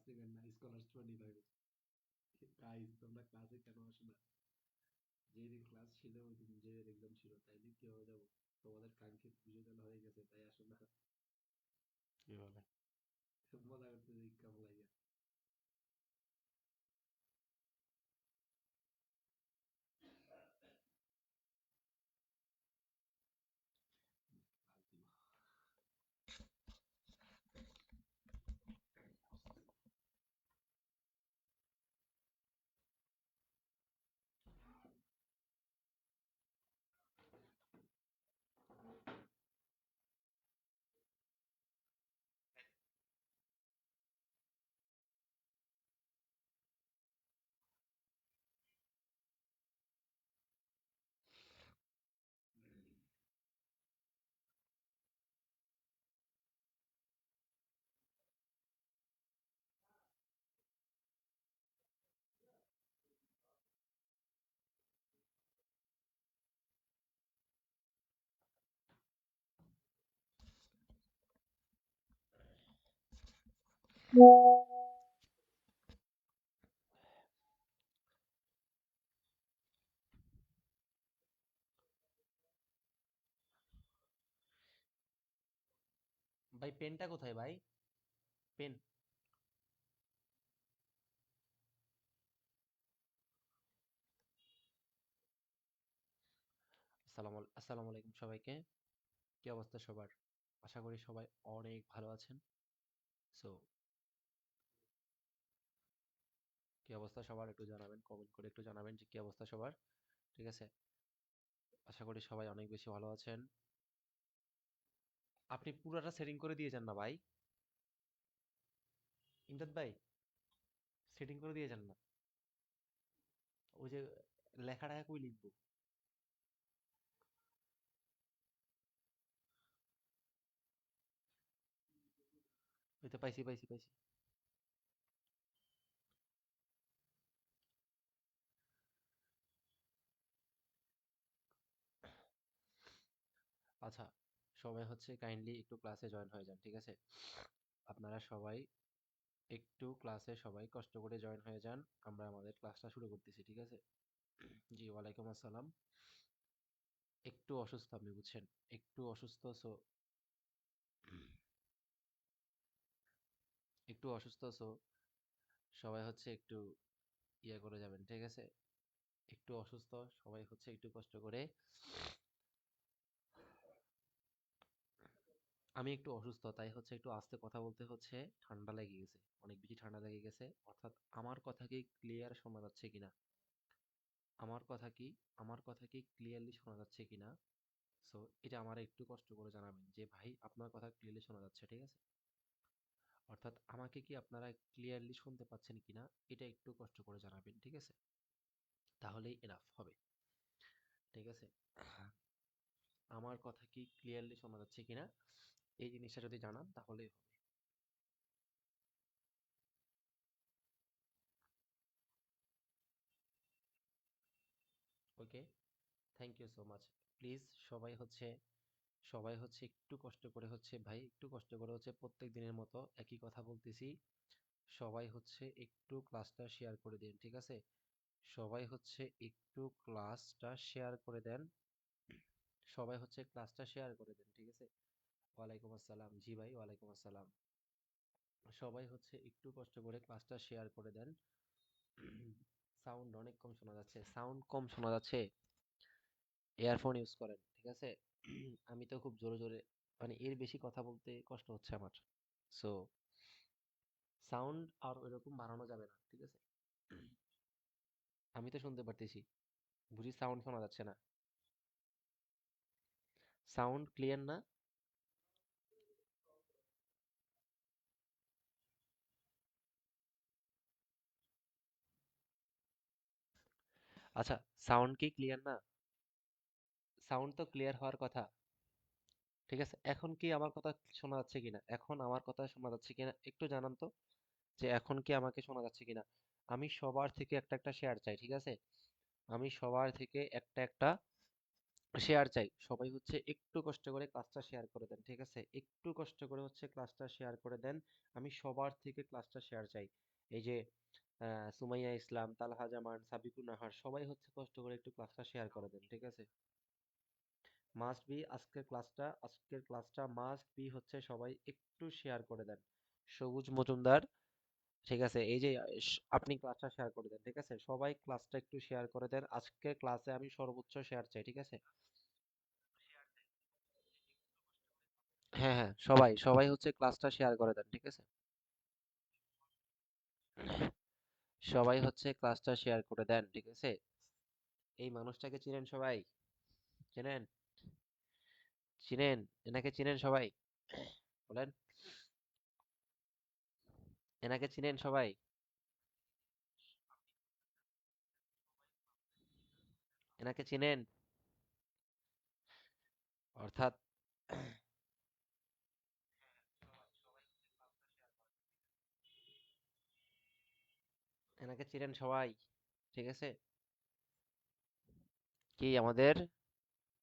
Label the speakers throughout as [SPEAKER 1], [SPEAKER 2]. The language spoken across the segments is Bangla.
[SPEAKER 1] নেবেন না, স্কলারস 25। গাইস তোমরা ক্লাসে কেন আসো না? যেদিন ক্লাস ছিল ওই দিন যে এক্সাম ছিল, তাইলে কিভাবে যাবো? তোমাদের কাঙ্ক্ষিত বিশ্ববিদ্যালয় হয়ে গেছে তাই আসো না?
[SPEAKER 2] কি বলে?
[SPEAKER 1] মজা করতে কেমন লাগে?
[SPEAKER 2] ভাই পেনটা কোথায় ভাই? পেন। আসসালামু আলাইকুম সবাইকে। কি অবস্থা সবার? আশা করি সবাই অনেক ভালো আছেন। সো কি অবস্থা সবার একটু জানাবেন, কমেন্ট করে একটু জানাবেন যে কি অবস্থা সবার। ঠিক আছে? আশা করি সবাই অনেক বেশি ভালো আছেন। আপনি পুরাটা সেটিং করে দিয়ে যান না ভাই। ইমদাদ ভাই, সেটিং করে দিয়ে যান না। ওই যে লেখাটা কই লিখবো? ওই তো পাইছি। আচ্ছা, সবাই হচ্ছে কাইন্ডলি একটু ক্লাসে জয়েন হয়ে যান, ঠিক আছে? আপনারা সবাই একটু ক্লাসে সবাই কষ্ট করে জয়েন হয়ে যান। আমরা আমাদের ক্লাসটা শুরু করতেছি, ঠিক আছে? জি, ওয়ালাইকুম আসসালাম। একটু অসুস্থ আমি, বুঝছেন? একটু অসুস্থ, সো একটু অসুস্থ, সো সবাই হচ্ছে একটু ইয়ে করে যাবেন, ঠিক আছে? একটু অসুস্থ, সবাই হচ্ছে একটু কষ্ট করে। আমি একটু অসুস্থ, তাই হচ্ছে একটু আস্তে কথা বলতে হচ্ছে। ঠান্ডা লেগে গেছে, অনেক বেশি ঠান্ডা লেগে গেছে। অর্থাৎ আমার কথা কি ক্লিয়ার শোনা যাচ্ছে কিনা? আমার কথা কি আমার কথা কি ক্লিয়ারলি শোনা যাচ্ছে কিনা? সো এটা আমার একটু কষ্ট করে জানাবেন যে ভাই আপনার কথা ক্লিয়ারলি শোনা যাচ্ছে, ঠিক আছে? অর্থাৎ আমাকে কি আপনারা ক্লিয়ারলি শুনতে পাচ্ছেন কিনা, এটা একটু কষ্ট করে জানাবেন, ঠিক আছে? তাহলেই এনাফ হবে, ঠিক আছে? আমার কথা কি ক্লিয়ারলি শোনা যাচ্ছে কিনা, এই জিনিসটা যদি জানান তাহলেই হবে। Okay, thank you so much. Please সবাই হচ্ছে সবাই হচ্ছে একটু কষ্ট করে হচ্ছে ভাই, একটু কষ্ট করে হচ্ছে প্রত্যেক দিনের মতো একই কথা বলতেছি। সবাই হচ্ছে একটু ক্লাসটা শেয়ার করে দিন, ঠিক আছে? সবাই হচ্ছে একটু ক্লাসটা শেয়ার করে দেন। সবাই হচ্ছে ক্লাসটা শেয়ার করে দেন, ঠিক আছে? ওয়ালাইকুম আসসালাম। জি ভাই, ওয়ালাইকুম আসসালাম। সবাই হচ্ছে একটু কষ্ট করে ক্লাসটা শেয়ার করে দেন। সাউন্ড অনেক কম শোনা যাচ্ছে, সাউন্ড কম শোনা যাচ্ছে। ইয়ারফোন ইউজ করেন, ঠিক আছে? আমি তো খুব জোরে জোরে, মানে এর বেশি কথা বলতে কষ্ট হচ্ছে আমার। সো সাউন্ড আর ওইরকম বাড়ানো যাবে না, ঠিক আছে? আমি তো শুনতে পারতেছি, বুঝি সাউন্ড শোনা যাচ্ছে না? সাউন্ড ক্লিয়ার না? আচ্ছা, সাউন্ড কি ক্লিয়ার না? সাউন্ড তো ক্লিয়ার হওয়ার কথা, ঠিক আছে? এখন কি আমার কথা শোনা যাচ্ছে কিনা, এখন আমার কথা শোনা যাচ্ছে কিনা একটু জানান তো, যে এখন কি আমাকে শোনা যাচ্ছে কিনা? আমি সবার থেকে একটা একটা শেয়ার চাই, ঠিক আছে? আমি সবার থেকে একটা একটা শেয়ার চাই, সবাই হচ্ছে একটু কষ্ট করে ক্লাসটা শেয়ার করে দেন, ঠিক আছে? একটু কষ্ট করে হচ্ছে ক্লাসটা শেয়ার করে দেন। আমি সবার থেকে ক্লাসটা শেয়ার চাই। এই যে সুমাইয়া ইসলাম, তালহা জামান, সাবিকুন নাহার, সবাই হচ্ছে কষ্ট করে একটু ক্লাসটা শেয়ার করে দেন, ঠিক আছে? মাস্ট বি আজকের ক্লাসটা মাস্ট বি হচ্ছে সবাই একটু শেয়ার করে দেন। সবুজ মজুমদার, ঠিক আছে? এই যে আপনি ক্লাসটা শেয়ার করে দেন, ঠিক আছে? সবাই ক্লাসটা একটু শেয়ার করে দেন। আজকের ক্লাসে আমি সর্বোচ্চ শেয়ার চাই, ঠিক আছে? হ্যাঁ হ্যাঁ, সবাই সবাই হচ্ছে ক্লাসটা শেয়ার করে দেন, ঠিক আছে? সবাই হচ্ছে ক্লাসটা শেয়ার করে দেন, ঠিক আছে? এই মানুষটাকে চিনেন সবাই? চেনেন? চিনেন? এনাকে চিনেন সবাই? বলেন, এনাকে চিনেন সবাই? এনাকে চিনেন? অর্থাৎ এনাকে চিনেন সবাই, ঠিক আছে? কি আমাদের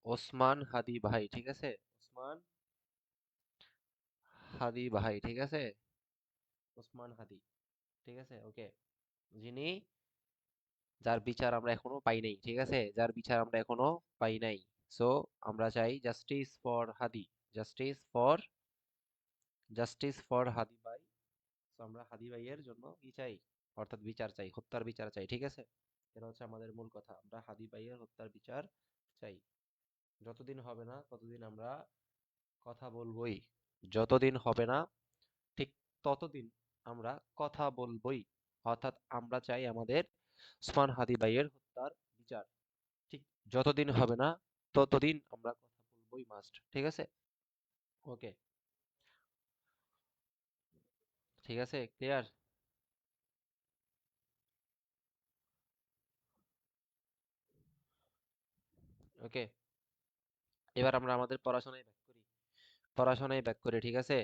[SPEAKER 2] ওসমান হাদি ভাই, ঠিক আছে? ওসমান হাদি ভাই, ঠিক আছে? ওসমান হাদি, ঠিক আছে? ওকে, যিনি, যার বিচার আমরা এখনো পাই নাই, ঠিক আছে? যার বিচার আমরা এখনো পাই নাই। সো আমরা চাই justice for Hadi, justice for justice for Hadi ভাই। সো আমরা হাদি ভাইয়ের জন্য কি চাই? অর্থাৎ বিচার চাই, হত্যার বিচার চাই, ঠিক আছে? এটা হচ্ছে আমাদের মূল কথা, আমরা হাদি ভাইয়ের হত্যার বিচার চাই। যতদিন হবে না ততদিন আমরা কথা বলবোই, যতদিন হবে না ঠিক ততদিন আমরা কথা বলবোই। অর্থাৎ আমরা চাই আমাদের ওসমান হাদি ভাইয়ের হত্যার বিচার। ঠিক যতদিন হবে না ততদিন আমরা কথা বলবোই, মাস্ট, ঠিক আছে? ওকে, ঠিক আছে, ক্লিয়ার? ওকে, এবার আমরা আমাদের পড়াশোনায় ব্যাক করি, ঠিক আছে?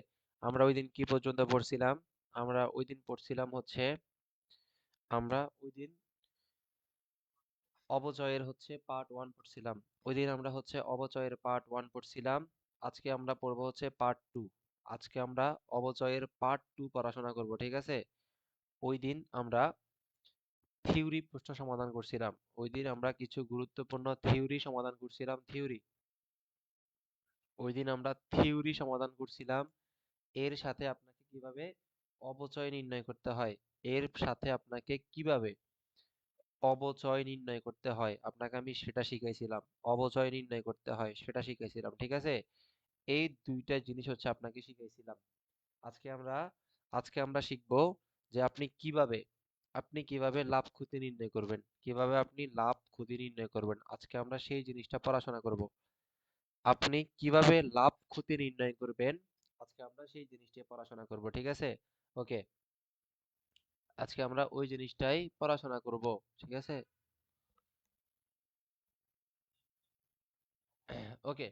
[SPEAKER 2] আমরা ওই দিন কি পর্যন্ত পড়ছিলাম? আমরা ওই দিন পড়ছিলাম হচ্ছে, আমরা ওই দিন অবচয়ের হচ্ছে পার্ট ওয়ান পড়ছিলাম। ওই দিন আমরা হচ্ছে অবচয়ের পার্ট ওয়ান পড়ছিলাম। আজকে আমরা পড়বো হচ্ছে পার্ট টু। আজকে আমরা অবচয়ের পার্ট টু পড়াশোনা করব, ঠিক আছে? ওই দিন আমরা থিওরি প্রশ্ন সমাধান করছিলাম। ওই দিন আমরা কিছু গুরুত্বপূর্ণ থিওরি সমাধান করছিলাম, থিওরি। ওই দিন আমরা থিওরি সমাধান করছিলাম। এর সাথে আপনাকে কিভাবে অবচয় নির্ণয় করতে হয়, এর সাথে আপনাকে কিভাবে অবচয় নির্ণয় করতে হয়, আপনাকে আমি সেটা শিখাইছিলাম। অবচয় নির্ণয় করতে হয় সেটা শিখাইছিলাম, ঠিক আছে? এই দুইটা জিনিস হচ্ছে আপনাকে শিখাইছিলাম। আজকে আমরা আজকে আমরা শিখবো যে আপনি কিভাবে লাভ ক্ষতি নির্ণয় করবেন, কিভাবে আপনি লাভ ক্ষতি নির্ণয় করবেন। আজকে আমরা সেই জিনিসটা পড়াশোনা করব। আপনি কিভাবে লাভ ক্ষতি নির্ণয় করবেন, আজকে আমরা সেই জিনিসটা পড়াশোনা করব, ঠিক আছে? ওকে, আজকে আমরা ওই জিনিসটাই পড়াশোনা করব, ঠিক আছে? ওকে,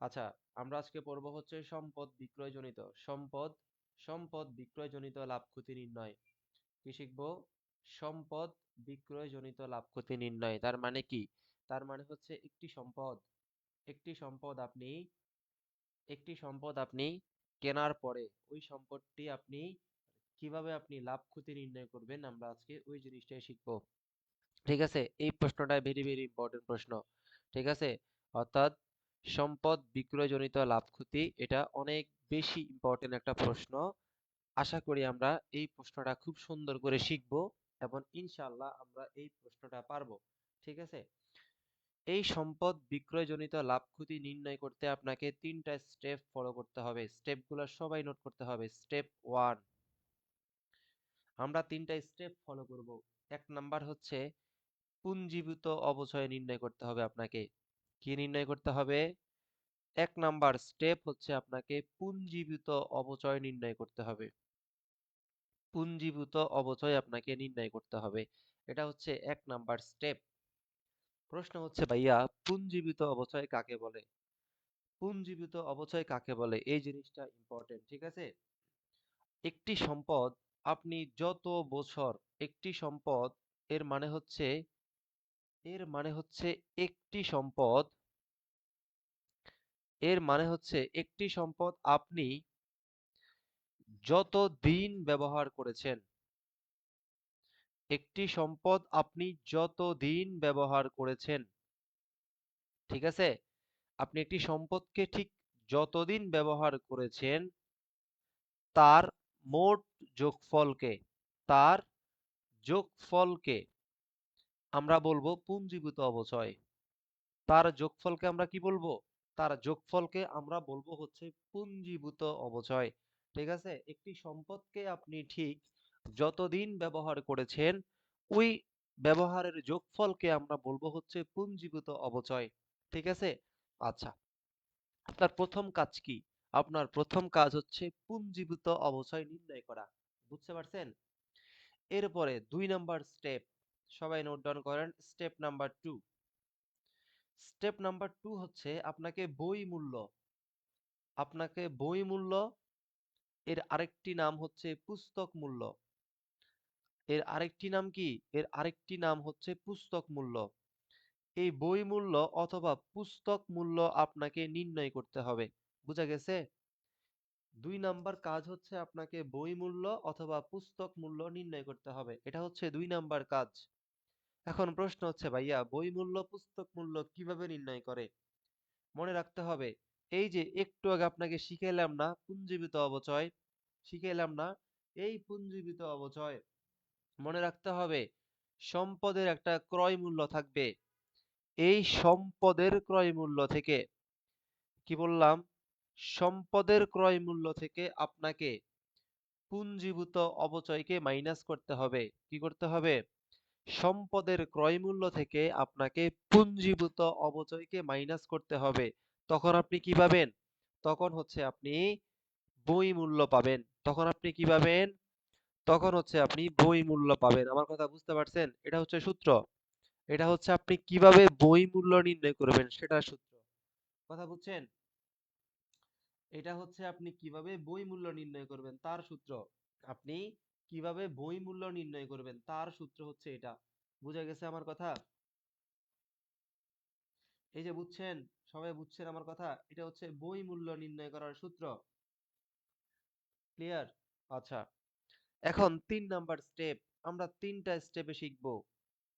[SPEAKER 2] আচ্ছা, আমরা আজকে পড়বো হচ্ছে সম্পদ বিক্রয়জনিত লাভ ক্ষতি নির্ণয়। কি শিখবো? সম্পদ বিক্রয়জনিত লাভ ক্ষতি নির্ণয়। তার মানে কি? তার মানে হচ্ছে একটি সম্পদ আপনি কেনার পরে ওই সম্পদটি কিভাবে আপনি লাভ ক্ষতি নির্ণয় করবেন, আমরা আজকে ওই জিনিসটাই শিখবো, ঠিক আছে? এই প্রশ্নটা ভেরি ভেরি ইম্পর্টেন্ট প্রশ্ন, ঠিক আছে? অর্থাৎ সম্পদ বিক্রয়জনিত লাভ ক্ষতি, এটা অনেক বেশি ইম্পর্টেন্ট একটা প্রশ্ন। আশা করি আমরা এই প্রশ্নটা খুব সুন্দর করে শিখব এবং ইনশাআল্লাহ আমরা এই প্রশ্নটা পারবো, ঠিক আছে? এই সম্পদ বিক্রয়জনিত লাভ ক্ষতি নির্ণয় করতে আপনাকে তিনটা স্টেপ ফলো করতে হবে। স্টেপগুলো সবাই নোট করতে হবে। স্টেপ ওয়ান, আমরা তিনটা স্টেপ ফলো করব। এক নাম্বার হচ্ছে পুঞ্জীভূত অবচয় নির্ণয় করতে হবে আপনাকে। কি নির্ণয় করতে হবে? এক নাম্বার স্টেপ হচ্ছে আপনাকে পুঞ্জীভূত অবচয় নির্ণয় করতে হবে। পুঞ্জীভূত অবচয় আপনাকে নির্ণয় করতে হবে। এটা হচ্ছে এক নাম্বার স্টেপ। প্রশ্ন হচ্ছে ভাইয়া, পুঞ্জীভূত অবচয় কাকে বলে? পুঞ্জীভূত অবচয় কাকে বলে? এই জিনিসটা ইম্পর্টেন্ট, ঠিক আছে? একটি সম্পদ আপনি যত বছর, একটি সম্পদ এর মানে হচ্ছে একটি সম্পদ এর মানে হচ্ছে একটি সম্পদ আপনি যত দিন ব্যবহার করেছেন, একটি সম্পদ আপনি যত দিন ব্যবহার করেছেন, ঠিক আছে, আপনি একটি সম্পদকে ঠিক যতদিন ব্যবহার করেছেন তার মোট যোগফলকে, তার যোগফলকে আমরা বলবো পুঞ্জীভূত অবচয়। তার যোগফলকে আমরা কি বলবো? তার যোগফলকে আমরা বলবো হচ্ছে পুঞ্জীভূত অবচয়। ঠিক আছে, একটি সম্পদকে আপনি ঠিক যতদিন ব্যবহার করেছেন ওই ব্যবহারের যোগফলকে আমরা বলবো হচ্ছে পুঞ্জীভূত অবচয়। ঠিক আছে, আচ্ছা, আপনার প্রথম কাজ কি? আপনার প্রথম কাজ হচ্ছে পুঞ্জীভূত অবচয় নির্ণয় করা। বুঝতে পারছেন? এরপরে 2 নাম্বার স্টেপ, সবাই নোট ডাউন করেন, স্টেপ নাম্বার 2। স্টেপ নাম্বার 2 হচ্ছে আপনাকে বই মূল্য, এর আরেকটি নাম হচ্ছে পুস্তক মূল্য। এর আরেকটি নাম কি? এর আরেকটি নাম হচ্ছে পুস্তক মূল্য। এই বই মূল্য অথবা পুস্তক মূল্য আপনাকে নির্ণয় করতে হবে। বুঝা গেছে? 2 নাম্বার কাজ হচ্ছে আপনাকে বই মূল্য অথবা পুস্তক মূল্য নির্ণয় করতে হবে। এটা হচ্ছে 2 নাম্বার কাজ। এখন প্রশ্ন হচ্ছে ভাইয়া বই মূল্য পুস্তক মূল্য কিভাবে নির্ণয় করে? মনে রাখতে হবে, এই যে একটু আগে আপনাকে শিখাইলাম না পুঞ্জীভূত অবচয়, শিখাইলাম না এই পুঞ্জীভূত অবচয়, মনে রাখতে হবে সম্পদের একটা ক্রয় মূল্য থাকবে। এই সম্পদের ক্রয় মূল্য থেকে, কি বললাম, সম্পদের ক্রয় মূল্য থেকে আপনাকে পুঞ্জীভূত অবচয়কে মাইনাস করতে হবে। কি করতে হবে? সম্পদের ক্রয় মূল্য থেকে আপনাকে পুঞ্জীভূত অবচয়কে মাইনাস করতে হবে। তখন আপনি কি পাবেন? তখন হচ্ছে আপনি বই মূল্য পাবেন। তখন আপনি কি পাবেন? তখন হচ্ছে আপনি বই মূল্য পাবেন। আমার কথা বুঝতে পারছেন? এটা হচ্ছে সূত্র। এটা হচ্ছে আপনি কিভাবে বই মূল্য নির্ণয় করবেন সেটার সূত্র। কথা বুঝছেন? এটা হচ্ছে আপনি কিভাবে বই মূল্য নির্ণয় করবেন তার সূত্র। আপনি কিভাবে বই মূল্য নির্ণয় করবেন তার সূত্র হচ্ছে এটা। বুঝা গেছে আমার কথা? এই যে বুঝছেন, সবাই বুঝছেন আমার কথা? এটা হচ্ছে বই মূল্য নির্ণয় করার সূত্র। ক্লিয়ার? আচ্ছা, এখন 3 নাম্বার স্টেপ, আমরা 3টা স্টেপে শিখবো।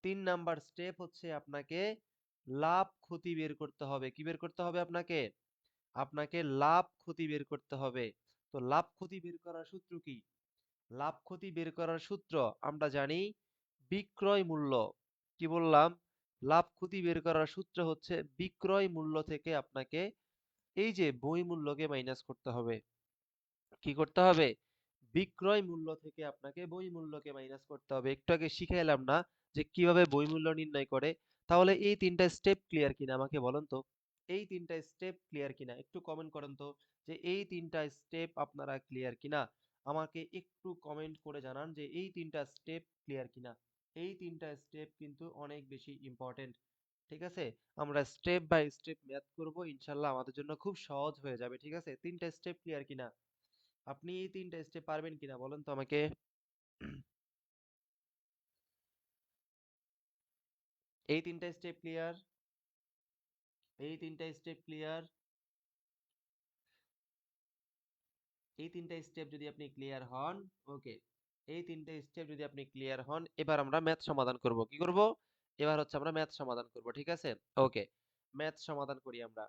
[SPEAKER 2] 3 নাম্বার স্টেপ হচ্ছে আপনাকে লাভ ক্ষতি বের করতে হবে। কি বের করতে হবে আপনাকে? আপনাকে লাভ ক্ষতি বের করতে হবে। তো লাভ ক্ষতি বের করার সূত্র কি? লাভ ক্ষতি বের করার সূত্র আমরা জানি বিক্রয় মূল্য। কি বললাম? লাভ ক্ষতি বের করার সূত্র হচ্ছে বিক্রয় মূল্য থেকে আপনাকে এই যে বই মূল্যকে মাইনাস করতে হবে। কি করতে হবে? বিক্রয় মূল্য থেকে আপনাকে বই মূল্যকে মাইনাস করতে হবে। একটু আগে শিখাইলাম না যে কিভাবে বই মূল্য নির্ণয় করে? তাহলে এই 3টা স্টেপ ক্লিয়ার কিনা আমাকে বলেন তো? এই 3টা স্টেপ ক্লিয়ার কিনা? একটু কমেন্ট করেন তো যে এই 3টা স্টেপ আপনারা ক্লিয়ার কিনা? আমাকে একটু কমেন্ট করে জানান যে এই 3টা স্টেপ ক্লিয়ার কিনা? এই 3টা স্টেপ কিন্তু অনেক বেশি ইম্পর্টেন্ট। ঠিক আছে? আমরা স্টেপ বাই স্টেপ ম্যাথ করব, ইনশাআল্লাহ আমাদের জন্য খুব সহজ হয়ে যাবে। ঠিক আছে? 3টা স্টেপ ক্লিয়ার কিনা? আপনি এই 3টা স্টেপ পারবেন কিনা বলেন তো আমাকে? এই 3টা স্টেপ ক্লিয়ার? এই 3টা স্টেপ ক্লিয়ার? এই 3টা স্টেপ যদি আপনি ক্লিয়ার হন, ওকে, এই 3টা স্টেপ যদি আপনি ক্লিয়ার হন, এবার আমরা ম্যাথ সমাধান করব। কি করব? এবার হচ্ছে আমরা ম্যাথ সমাধান করব। ঠিক আছে? ওকে, ম্যাথ সমাধান করি আমরা।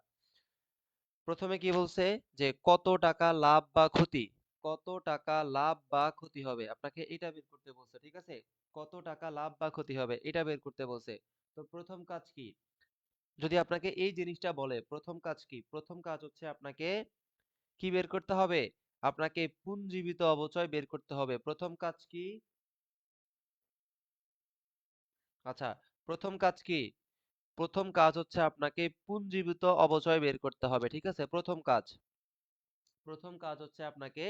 [SPEAKER 2] প্রথমে কি বলছে যে কত টাকা লাভ বা ক্ষতি, কত টাকা লাভ বা ক্ষতি হবে আপনাকে এটা বের করতে বলছে। ঠিক আছে, কত টাকা লাভ বা ক্ষতি হবে এটা বের করতে বলছে। তো প্রথম কাজ কি? যদি আপনাকে এই জিনিসটা বলে প্রথম কাজ কি? প্রথম কাজ হচ্ছে আপনাকে কি বের করতে হবে? আপনাকে পুঞ্জীবিত অবচয় বের করতে হবে। প্রথম কাজ কি? আচ্ছা, প্রথম কাজ কি? প্রথম কাজ হচ্ছে আপনাকে পুঞ্জীবিত অবচয় বের করতে হবে। ঠিক আছে, প্রথম কাজ, প্রথম কাজ হচ্ছে আপনাকে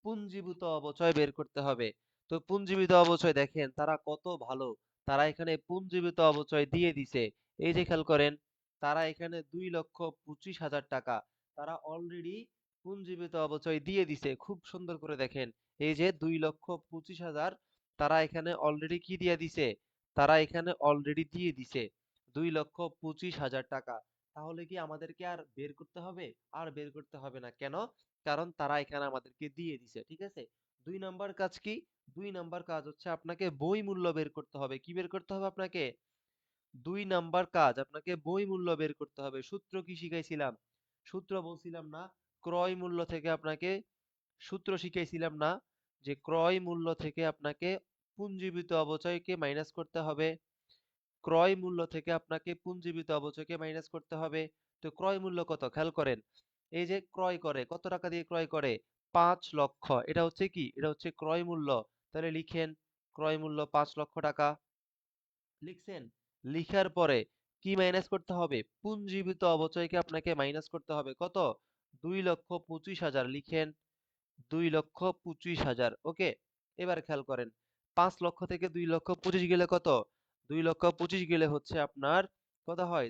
[SPEAKER 2] পুঞ্জীভূত অবচয় বের করতে হবে। তো পুঞ্জীভূত অবচয় দেখেন তারা কত ভালো, তারা এখানে পুঞ্জীভূত অবচয় দিয়ে দিছে। এই যে খেয়াল করেন, তারা এখানে 2,25,000 টাকা তারা অলরেডি পুঞ্জীভূত অবচয় দিয়ে দিছে। খুব সুন্দর করে দেখেন, এই যে 2,25,000 তারা এখানে অলরেডি কি দিয়ে দিছে? তারা এখানে অলরেডি দিয়ে দিছে 2,25,000 টাকা। তাহলে কি আমাদেরকে আর বের করতে হবে? আর বের করতে হবে না। কেন? কারণ তারা এখানে আমাদেরকে দিয়ে দিছে। ঠিক আছে? ২ নাম্বার কাজ কি? ২ নাম্বার কাজ হচ্ছে আপনাকে বই মূল্য বের করতে হবে। কি বের করতে হবে আপনাকে? ২ নাম্বার কাজ আপনাকে বই মূল্য বের করতে হবে। সূত্র কি শিখাইছিলাম? সূত্র বলছিলাম না? ক্রয় মূল্য থেকে আপনাকে সূত্র শিখাইছিলাম না? যে ক্রয় মূল্য থেকে আপনাকে পুঞ্জীভূত অবচয়কে মাইনাস করতে হবে। ক্রয় মূল্য থেকে আপনাকে পুঞ্জীভূত অবচয়কে মাইনাস করতে হবে। তো ক্রয় মূল্য কত? খেয়াল করেন। এই যে ক্রয় করে, কত টাকা দিয়ে ক্রয় করে? ৫ লক্ষ। এটা হচ্ছে কি? এটা হচ্ছে ক্রয় মূল্য। তাহলে লিখেন ক্রয় মূল্য ৫ লক্ষ টাকা। লিখছেন? লিখার পরে কি মাইনাস করতে হবে? পুঞ্জীভূত অবচয়কে আপনাকে মাইনাস করতে হবে। কত? ২,২৫,০০০ লিখেন। ২,২৫,০০০। ওকে? এবার খেয়াল করেন। ৫ লক্ষ থেকে ২,২৫,০০০ গেলে কত? ২,২৫,০০০ গেলে হচ্ছে আপনার কত হয়?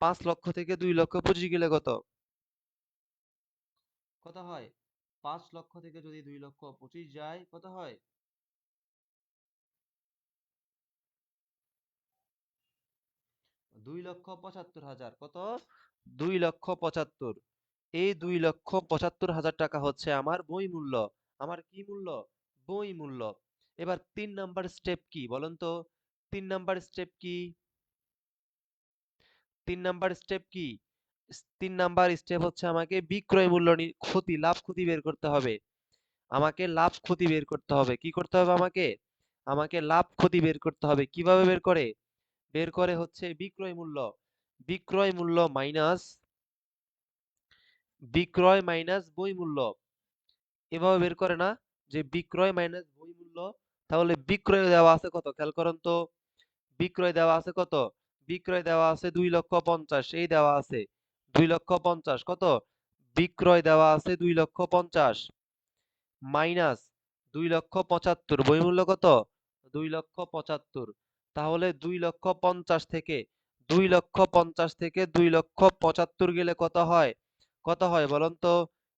[SPEAKER 2] ৫ লক্ষ থেকে ২,২৫,০০০ গেলে কত? কত হয়? ৫ লক্ষ থেকে যদি ২,২৫,০০০ যায় কত হয়? ২,৭৫,০০০। কত? ২,৭৫,০০০। এই ২,৭৫,০০০ টাকা হচ্ছে আমার বই মূল্য। আমার কি মূল্য? বই মূল্য। এবার ৩ নাম্বার স্টেপ কি বলেন তো? ৩ নাম্বার স্টেপ কি? ৩ নাম্বার স্টেপ কি? ৩ নাম্বার স্টেপ হচ্ছে আমাকে বিক্রয় মূল্য ক্ষতি, লাভ ক্ষতি বের করতে হবে। আমাকে লাভ ক্ষতি বের করতে হবে। কি করতে হবে আমাকে? আমাকে লাভ ক্ষতি বের করতে হবে। কিভাবে বের করে? বের করে হচ্ছে বিক্রয় মূল্য। বিক্রয় মূল্য মাইনাস বিক্রয় মাইনাস বই মূল্য। এভাবে বের করে না? যে বিক্রয় মাইনাস বই মূল্য। তাহলে বিক্রয় দেওয়া আছে কত? খেয়াল করেন তো। বিক্রয় দেওয়া আছে কত? বিক্রয় দেওয়া আছে ২,৫০,০০০। এই দেওয়া আছে ২,৫০,০০০। কত? বিক্রয় দেওয়া আছে ২,৫০,০০০ মাইনাস ২,৭৫,০০০। বই মূল্য কত? ২,৭৫,০০০। তাহলে ২,৫০,০০০ থেকে ২,৫০,০০০ থেকে ২,৭৫,০০০ গেলে কত হয়? কত হয় বলেন তো?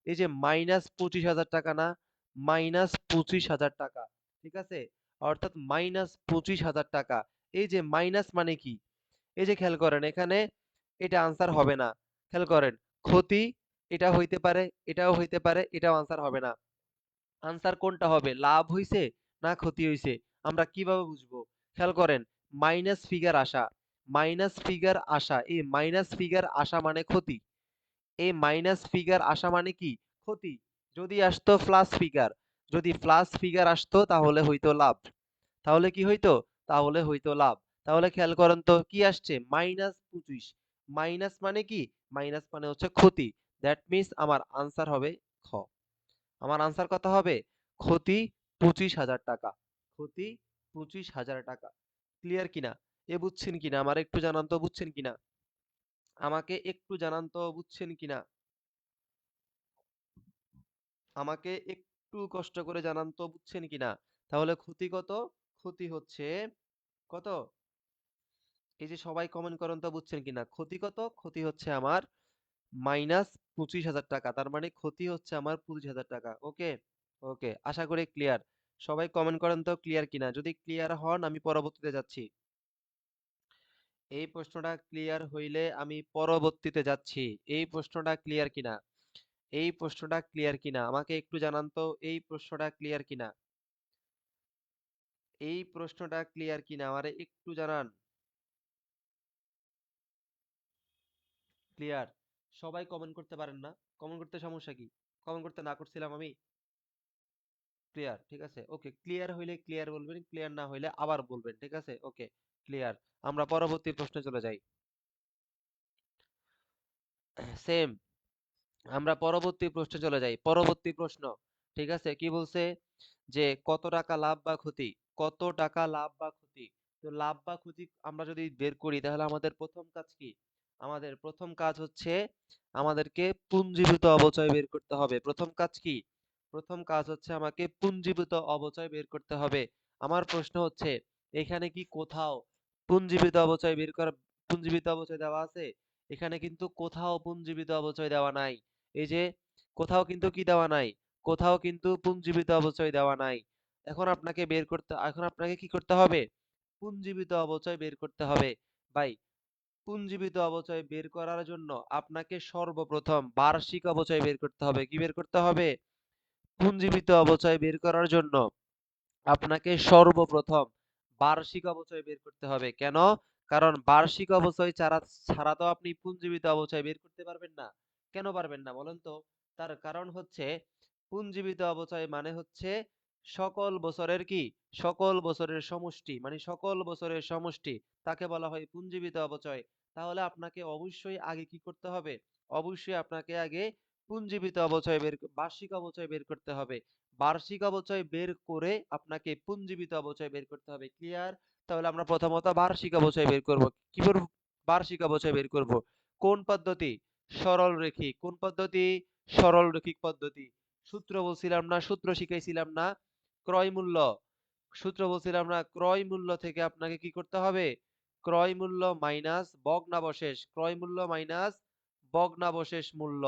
[SPEAKER 2] এই যে মাইনাস ২৫,০০০ টাকা না? মাইনাস ২৫,০০০ টাকা। ঠিক আছে? অর্থাৎ মাইনাস ২৫,০০০ টাকা। এই যে মাইনাস মানে কি? এই যে খেয়াল করেন এখানে এটা আনসার হবে না। খেয়াল করেন ক্ষতি এটা হইতে পারে, এটাও হইতে পারে, এটাও আনসার হবে না। আনসার কোনটা হবে? লাভ হইছে না ক্ষতি হইছে? আমরা কিভাবে বুঝবো? খেয়াল করেন মাইনাস ফিগার আসা, মাইনাস ফিগার আসা, এই মাইনাস ফিগার আসা মানে ক্ষতি। এই মাইনাস ফিগার আসা মানে কি? ক্ষতি। যদি আসতো প্লাস ফিগার, যদি প্লাস ফিগার আসতো তাহলে হইতো লাভ। তাহলে কি হইতো? তাহলে হইতো লাভ। তাহলে খেয়াল করেন তো কি আসছে? মাইনাস ২৫। মাইনাস মানে কি? মাইনাস মানে হচ্ছে ক্ষতি। দ্যাট মিন্স আমার আনসার হবে খ। আমার আনসার কত হবে? ক্ষতি ২৫,০০০ টাকা। ক্ষতি ২৫,০০০ টাকা। ক্লিয়ার কিনা? বুঝছেন কিনা? আমারে একটু জানান তো বুঝছেন কিনা? আমাকে একটু জানান তো বুঝছেন কিনা? আমাকে একটু কষ্ট করে জানান তো বুঝছেন কিনা? তাহলে ক্ষতি কত? ক্ষতি হচ্ছে কত? এই যে সবাই কমেন্ট করেন তো বুঝছেন কিনা? ক্ষতি কত? ক্ষতি হচ্ছে আমার মাইনাস ২৫,০০০ টাকা। তার মানে ক্ষতি হচ্ছে আমার ২৫,০০০ টাকা। ওকে? ওকে। আশা করি ক্লিয়ার। সবাই কমেন্ট করেন তো ক্লিয়ার কিনা? যদি ক্লিয়ার হন আমি পরবর্তীতে যাচ্ছি। এই প্রশ্নটা ক্লিয়ার হইলে আমি পরবর্তীতে যাচ্ছি। এই প্রশ্নটা ক্লিয়ার কিনা? এই প্রশ্নটা ক্লিয়ার কিনা? আমাকে একটু জানান তো এই প্রশ্নটা ক্লিয়ার কিনা? এই প্রশ্নটা ক্লিয়ার কিনা? আমারে একটু জানান। ক্লিয়ার? সবাই কমেন্ট করতে পারেন না? কমেন্ট করতে সমস্যা কি? কমেন্ট করতে না করছিলাম আমি? ক্লিয়ার, ঠিক আছে? ওকে, ক্লিয়ার হইলে ক্লিয়ার বলবেন, ক্লিয়ার না হইলে আবার বলবেন, ঠিক আছে? ওকে, ক্লিয়ার। আমরা পরবর্তী প্রশ্নে চলে যাই। সেম, আমরা পরবর্তী প্রশ্নে চলে যাই। পরবর্তী প্রশ্ন, ঠিক আছে? কি বলছে? যে কত টাকা লাভ বা ক্ষতি? কত টাকা লাভ বা ক্ষতি? তো লাভ বা ক্ষতি আমরা যদি বের করি তাহলে আমাদের প্রথম কাজ কি? আমাদের প্রথম কাজ হচ্ছে আমাদেরকে পুঞ্জীভূত অবচয় বের করতে হবে। প্রথম কাজ কি? প্রথম কাজ হচ্ছে আমাকে পুঞ্জীভূত অবচয় বের করতে হবে। আমার প্রশ্ন হচ্ছে এখানে কি কোথাও পুঞ্জীভূত অবচয় বের করা, পুঞ্জীভূত অবচয় দেওয়া আছে? এখানে কিন্তু কোথাও পুঞ্জীভূত অবচয় দেওয়া নাই। এই যে কোথাও কিন্তু কি দেওয়া নাই? কোথাও কিন্তু পুঞ্জীভূত অবচয় দেওয়া নাই। এখন আপনাকে কি করতে হবে? পুঞ্জীভূত অবচয় বের করতে হবে। ভাই পুঞ্জীবিত অবচয় বের করার জন্য আপনাকে সর্বপ্রথম বার্ষিক অবচয় বের করতে হবে। কি বের করতে হবে? পুঞ্জীবিত অবচয় বের করার জন্য আপনাকে সর্বপ্রথম বার্ষিক অবচয় বের করতে হবে। কেন? কারণ বার্ষিক অবচয় ছাড়া তো আপনি পুঞ্জীবিত অবচয় বের করতে পারবেন না। কেন পারবেন না বলেন তো? তার কারণ হচ্ছে পুঞ্জীবিত অবচয় মানে হচ্ছে সকল বছরের কি? সকল বছরের সমষ্টি, মানে সকল বছরের সমষ্টি, তাকে বলা হয় পুঞ্জীবিত অবচয়। তাহলে আপনাকে অবশ্যই আগে কি করতে হবে? অবশ্যই আপনাকে আগে বার্ষিক অবচয় বের করতে হবে। বার্ষিক অবচয় বের করে আপনাকে পুঞ্জীবিত অবচয় বের করতে হবে। ক্লিয়ার? তাহলে আমরা প্রথমত বার্ষিক অবচয় বের করব। কি করব? বার্ষিক অবচয় বের করব। কোন পদ্ধতি? সরল রৈখিক। কোন পদ্ধতি? সরল রৈখিক পদ্ধতি। সূত্র বলছিলাম না? সূত্র শিখাইছিলাম না? ক্রয় মূল্য। সূত্র বলছিলাম না? ক্রয় মূল্য থেকে আপনাকে কি করতে হবে? ক্রয় মূল্য মাইনাস ভগ্নাবশেষ। ক্রয় মূল্য মাইনাস ভগ্নাবশেষ মূল্য।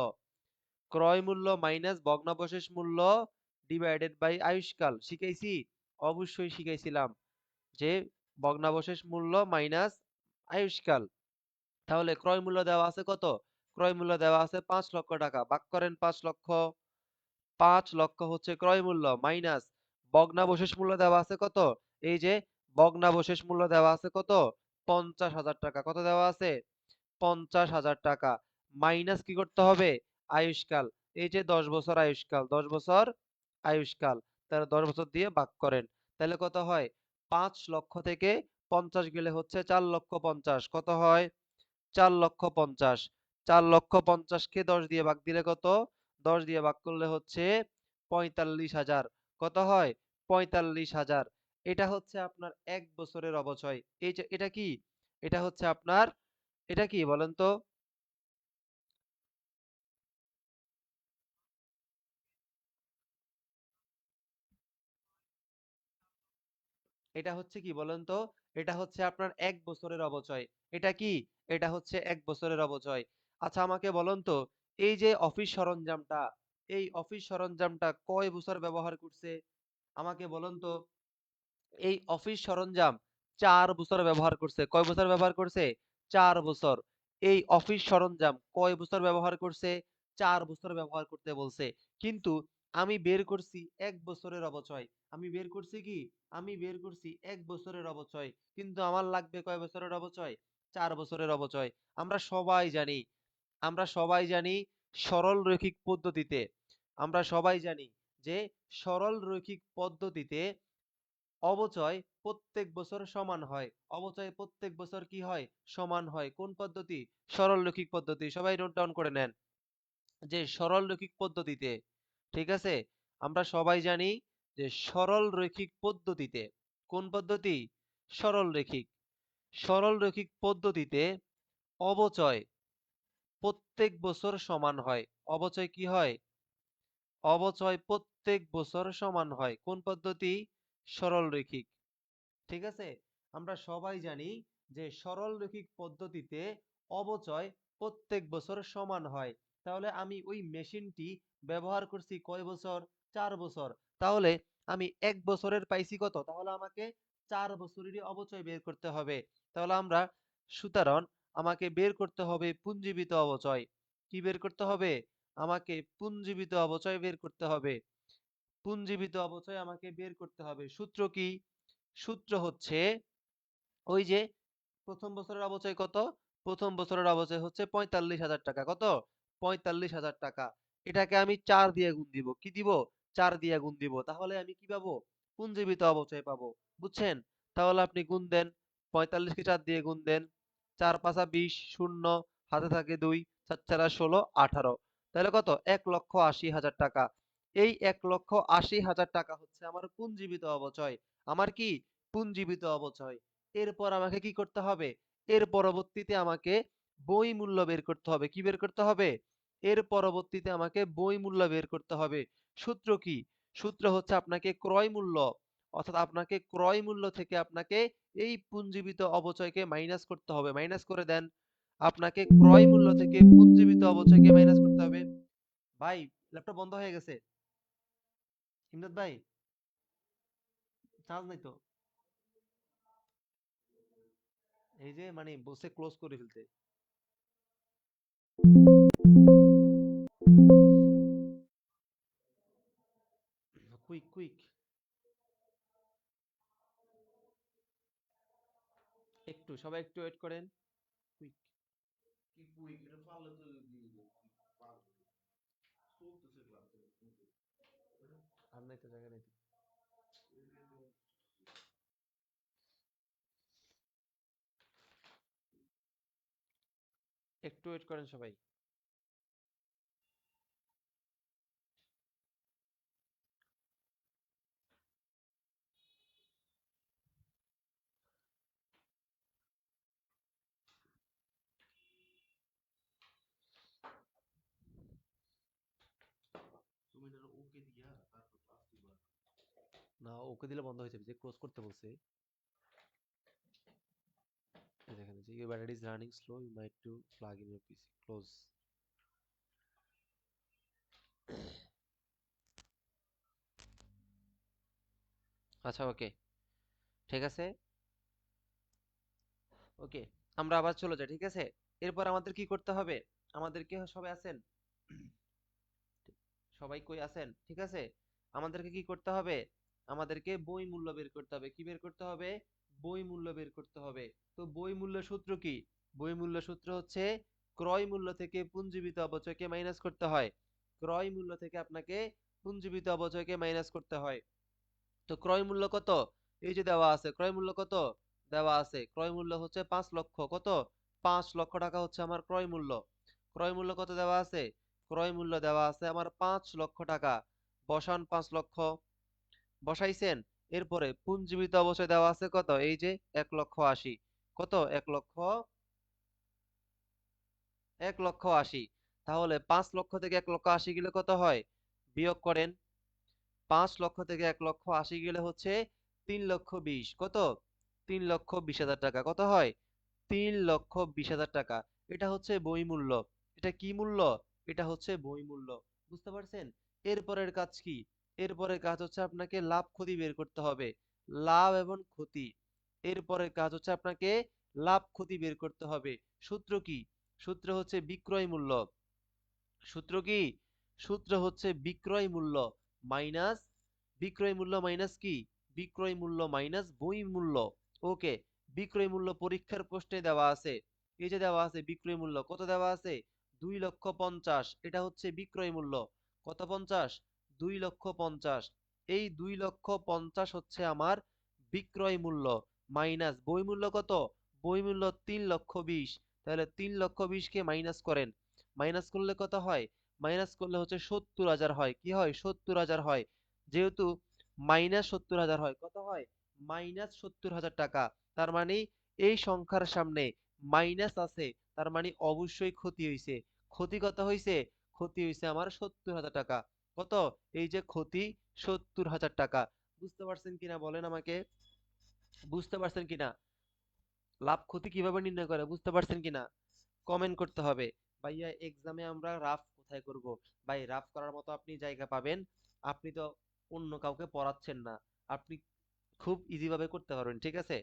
[SPEAKER 2] ক্রয় মূল্য মাইনাস ভগ্নাবশেষ মূল্য ডিভাইডেড বাই আয়ুষ্কাল। শিখাইছি? অবশ্যই শিখাইছিলাম যে ভগ্নাবশেষ মূল্য মাইনাস আয়ুষ্কাল। তাহলে ক্রয় মূল্য দেওয়া আছে কত? ক্রয় মূল্য দেওয়া আছে ৫ লক্ষ টাকা। ভাগ করেন ৫ লক্ষ। ৫ লক্ষ হচ্ছে ক্রয় মূল্য মাইনাস ভগ্নাবশেষ মূল্য দেওয়া আছে কত? এই যে ভগ্নাবশেষ মূল্য দেওয়া আছে কত? ৫০,০০০ টাকা। কত দেওয়া আছে? ৫০,০০০ টাকা। মাইনাস কি করতে হবে? আয়ুষ্কাল। এই যে ১০ বছর আয়ুষ্কাল, ১০ বছর আয়ুষ্কাল। তাহলে ১০ বছর দিয়ে ভাগ করেন। তাহলে কত হয়? ৫ লক্ষ থেকে ৫০ গেলে হচ্ছে ৪,৫০,০০০। কত হয়? ৪,৫০,০০০। ৪,৫০,০০০ কে ১০ দিয়ে ভাগ দিলে কত? ১০ দিয়ে ভাগ করলে হচ্ছে ৪৫,০০০। কত হয়? ৪৫,০০০। এটা হচ্ছে আপনার ১ বছরের অবচয়। এই যে এটা কি? এটা হচ্ছে আপনার, এটা কি বলেন তো? এটা হচ্ছে কি বলেন তো? এটা হচ্ছে আপনার ১ বছরের অবচয়। এটা কি? এটা হচ্ছে ১ বছরের অবচয়। আচ্ছা আমাকে বলুন তো, এই যে অফিস সরঞ্জামটা, এই অফিস সরঞ্জামটা কয় বছর ব্যবহার করছে? আমাকে বলুন তো, এই অফিস সরঞ্জাম ৪ বছর ব্যবহার করছে। কয় বছর ব্যবহার করছে? ৪ বছর। এই অফিস সরঞ্জাম কয় বছর ব্যবহার করছে? ৪ বছর ব্যবহার করতে বলছে। কিন্তু আমি বের করছি ১ বছরের অবচয়। আমি বের করছি কি? আমি বের করছি ১ বছরের অবচয়। কিন্তু আমার লাগবে কয় বছরের অবচয়? ৪ বছরের অবচয়। আমরা সবাই জানি, আমরা সবাই জানি সরল রৈখিক পদ্ধতিতে, আমরা সবাই জানি যে সরল রৈখিক পদ্ধতিতে অবচয় প্রত্যেক বছর সমান হয়। অবচয় প্রত্যেক বছর কি হয়? সমান হয়। কোন পদ্ধতি? সরল রৈখিক পদ্ধতি। সবাই নোট ডাউন করে নেন যে সরল রৈখিক পদ্ধতিতে, ঠিক আছে? আমরা সবাই জানি যে সরল রৈখিক পদ্ধতিতে, কোন পদ্ধতি? সরল রৈখিক। সরল রৈখিক পদ্ধতিতে অবচয় প্রত্যেক বছর সমান হয়। অবচয় কি হয়? অবচয় প্রত্যেক বছর সমান হয়। কোন পদ্ধতি? সরল রৈখিক। ঠিক আছে? আমরা সবাই জানি যে সরল রৈখিক পদ্ধতিতে অবচয় প্রত্যেক বছর সমান হয়। তাহলে আমি ওই মেশিনটি ব্যবহার করছি কয় বছর? ৪ বছর। তাহলে আমি ১ বছরের পাইছি কত? তাহলে আমাকে ৪ বছরেরই অবচয় বের করতে হবে। তাহলে আমরা সুতরাং আমাকে বের করতে হবে পুঞ্জীবিত অবচয়। কি বের করতে হবে? আমাকে পুঞ্জীবিত অবচয় বের করতে হবে। পুঞ্জীবিত অবচয় আমাকে বের করতে হবে। সূত্র কি? সূত্র হচ্ছে ওই যে প্রথম বছরের অবচয় কত? প্রথম বছরের অবচয় হচ্ছে ৪৫,০০০ টাকা। কত? ৪৫,০০০ টাকা। এটাকে আমি ৪ দিয়ে গুণ দিব। কি দিব? ৪ দিয়ে গুণ দিব। তাহলে আমি কি পাবো? পুঞ্জীবিত অবচয় পাবো। বুঝছেন? তাহলে আপনি গুণ দেন। ৪৫ কে ৪ দিয়ে গুণ দেন। ৪ ৫ ২০, শূন্য, হাতে থাকে ২, ৪ ৪ ১৬, ১৮। তাহলে কত? ১,৮০,০০০ টাকা। এই ১,৮০,০০০ টাকা হচ্ছে আমার পুঞ্জীবিত অবচয়। আমার কি? পুঞ্জীবিত অবচয়। এরপর আমাকে কি করতে হবে? এর পরবর্তীতে আমাকে বই মূল্য বের করতে হবে। কি বের করতে হবে? এর পরবর্তীতে আমাকে বই মূল্য বের করতে হবে। সূত্র কি? সূত্র হচ্ছে আপনাকে ক্রয় মূল্য, অর্থাৎ আপনাকে ক্রয় মূল্য থেকে আপনাকে এই পুঞ্জীবিত অবচয়কে মাইনাস করতে হবে। মাইনাস করে দেন। আপনাকে ক্রয় মূল্য থেকে পুঞ্জীবিত অবচয়কে মাইনাস করতে হবে। ভাই, ল্যাপটপ বন্ধ হয়ে গেছে। ইমদাদ ভাই, চার্জ নাই তো। এই যে মানে বসে ক্লোজ করে ফেলতে। কুইক কুইক, একটু সবাই একটু ওয়েট করেন। কুইক।
[SPEAKER 1] কি কুইক এটা পারলে তো দিয়ে দাও পারবে চলতেছে ক্লাসে
[SPEAKER 2] আর নাই তো জায়গা নেই তো। একটু ওয়েট করেন সবাই।
[SPEAKER 1] তুমি এটা ওকে দিয়া তারপর ক্লাস দিবা
[SPEAKER 2] না, ওকে দিলে বন্ধ হয়ে যাবে, যে ক্লোজ করতে বলছে। এই দেখেন যে your battery is running slow, you might to plug in your PC close. আচ্ছা ওকে, ঠিক আছে। ওকে, আমরা আবার চলে যাই, ঠিক আছে। এরপর আমাদের কি করতে হবে? আমাদেরকে সবাই আছেন? সবাই কই আছেন? ঠিক আছে, আমাদেরকে কি করতে হবে? আমাদেরকে বই মূল্য বের করতে হবে। কি বের করতে হবে? বই মূল্য বের করতে হবে। তো বই মূল্য সূত্র কি? বই মূল্য সূত্র হচ্ছে ক্রয় মূল্য থেকে পুঞ্জীবিত অপচয়কে মাইনাস করতে হয়। ক্রয় মূল্য থেকে আপনাকে পুঞ্জীবিত অপচয়কে মাইনাস করতে হয়। তো ক্রয় মূল্য কত? এই যে দেওয়া আছে, ক্রয় মূল্য কত দেওয়া আছে? ক্রয় মূল্য হচ্ছে 5 লক্ষ। কত? 5 লক্ষ টাকা হচ্ছে আমার ক্রয় মূল্য। ক্রয় মূল্য কত দেওয়া আছে? ক্রয় মূল্য দেওয়া আছে আমার 5 লক্ষ টাকা। বসান 5 লক্ষ, বসাইছেন। এরপরে পুঞ্জীবিত অবশ্যই দেওয়া আছে কত? এই যে 1,80,000। কত? 1,80,000। তাহলে 5 লক্ষ থেকে 1,80,000 গেলে কত হয়? বিয়োগ করেন। 5 লক্ষ থেকে 1,80,000 গেলে হচ্ছে 3,20,000। কত? 3,20,000 টাকা। কত হয়? 3,20,000 টাকা। এটা হচ্ছে বই মূল্য। এটা কি মূল্য? এটা হচ্ছে বই মূল্য। বুঝতে পারছেন? এরপরের কাজ কি? এরপরের কাজ হচ্ছে আপনাকে লাভ ক্ষতি বের করতে হবে। লাভ এবং ক্ষতি। এরপরের কাজ হচ্ছে আপনাকে লাভ ক্ষতি বের করতে হবে। সূত্র কি? সূত্র হচ্ছে বিক্রয় মূল্য। সূত্র কি? সূত্র হচ্ছে বিক্রয় মূল্য মাইনাস, বিক্রয় মূল্য মাইনাস কি? বিক্রয় মূল্য মাইনাস বই মূল্য। ওকে, বিক্রয় মূল্য পরীক্ষার প্রশ্নে দেওয়া আছে। এই যে দেওয়া আছে বিক্রয় মূল্য কত দেওয়া আছে? 2,50,000। এটা হচ্ছে বিক্রয় মূল্য। কত 50? 2,50,000। এই 2,50,000 হচ্ছে আমার বিক্রয় মূল্য মাইনাস বই মূল্য কত? বই মূল্য 3,20,000। তাহলে 3,20,000 কে মাইনাস করেন। মাইনাস করলে কত হয়? মাইনাস করলে হচ্ছে 70,000 হয়। কি হয়? 70,000 হয়। যেহেতু মাইনাস 70,000 হয়, কত হয়? মাইনাস 70,000 টাকা। তার মানে এই সংখ্যার সামনে মাইনাস আছে, তার মানে অবশ্যই ক্ষতি হইছে। ক্ষতি কত হইছে? ক্ষতি হইছে আমার 70,000 টাকা। কত? এই যে ক্ষতি 70,000 টাকা। বুঝতে পারছেন কিনা বলেন আমাকে? বুঝতে পারছেন কিনা? লাভ ক্ষতি কিভাবে নির্ণয় করে বুঝতে পারছেন কিনা? কমেন্ট করতে হবে। ভাইয়া এক্সামে আমরা রাফ কোথায় করব? ভাই রাফ করার মতো আপনি জায়গা পাবেন। আপনি তো অন্য কাউকে পড়াচ্ছেন না। আপনি খুব ইজি ভাবে করতে পারবেন, ঠিক আছে?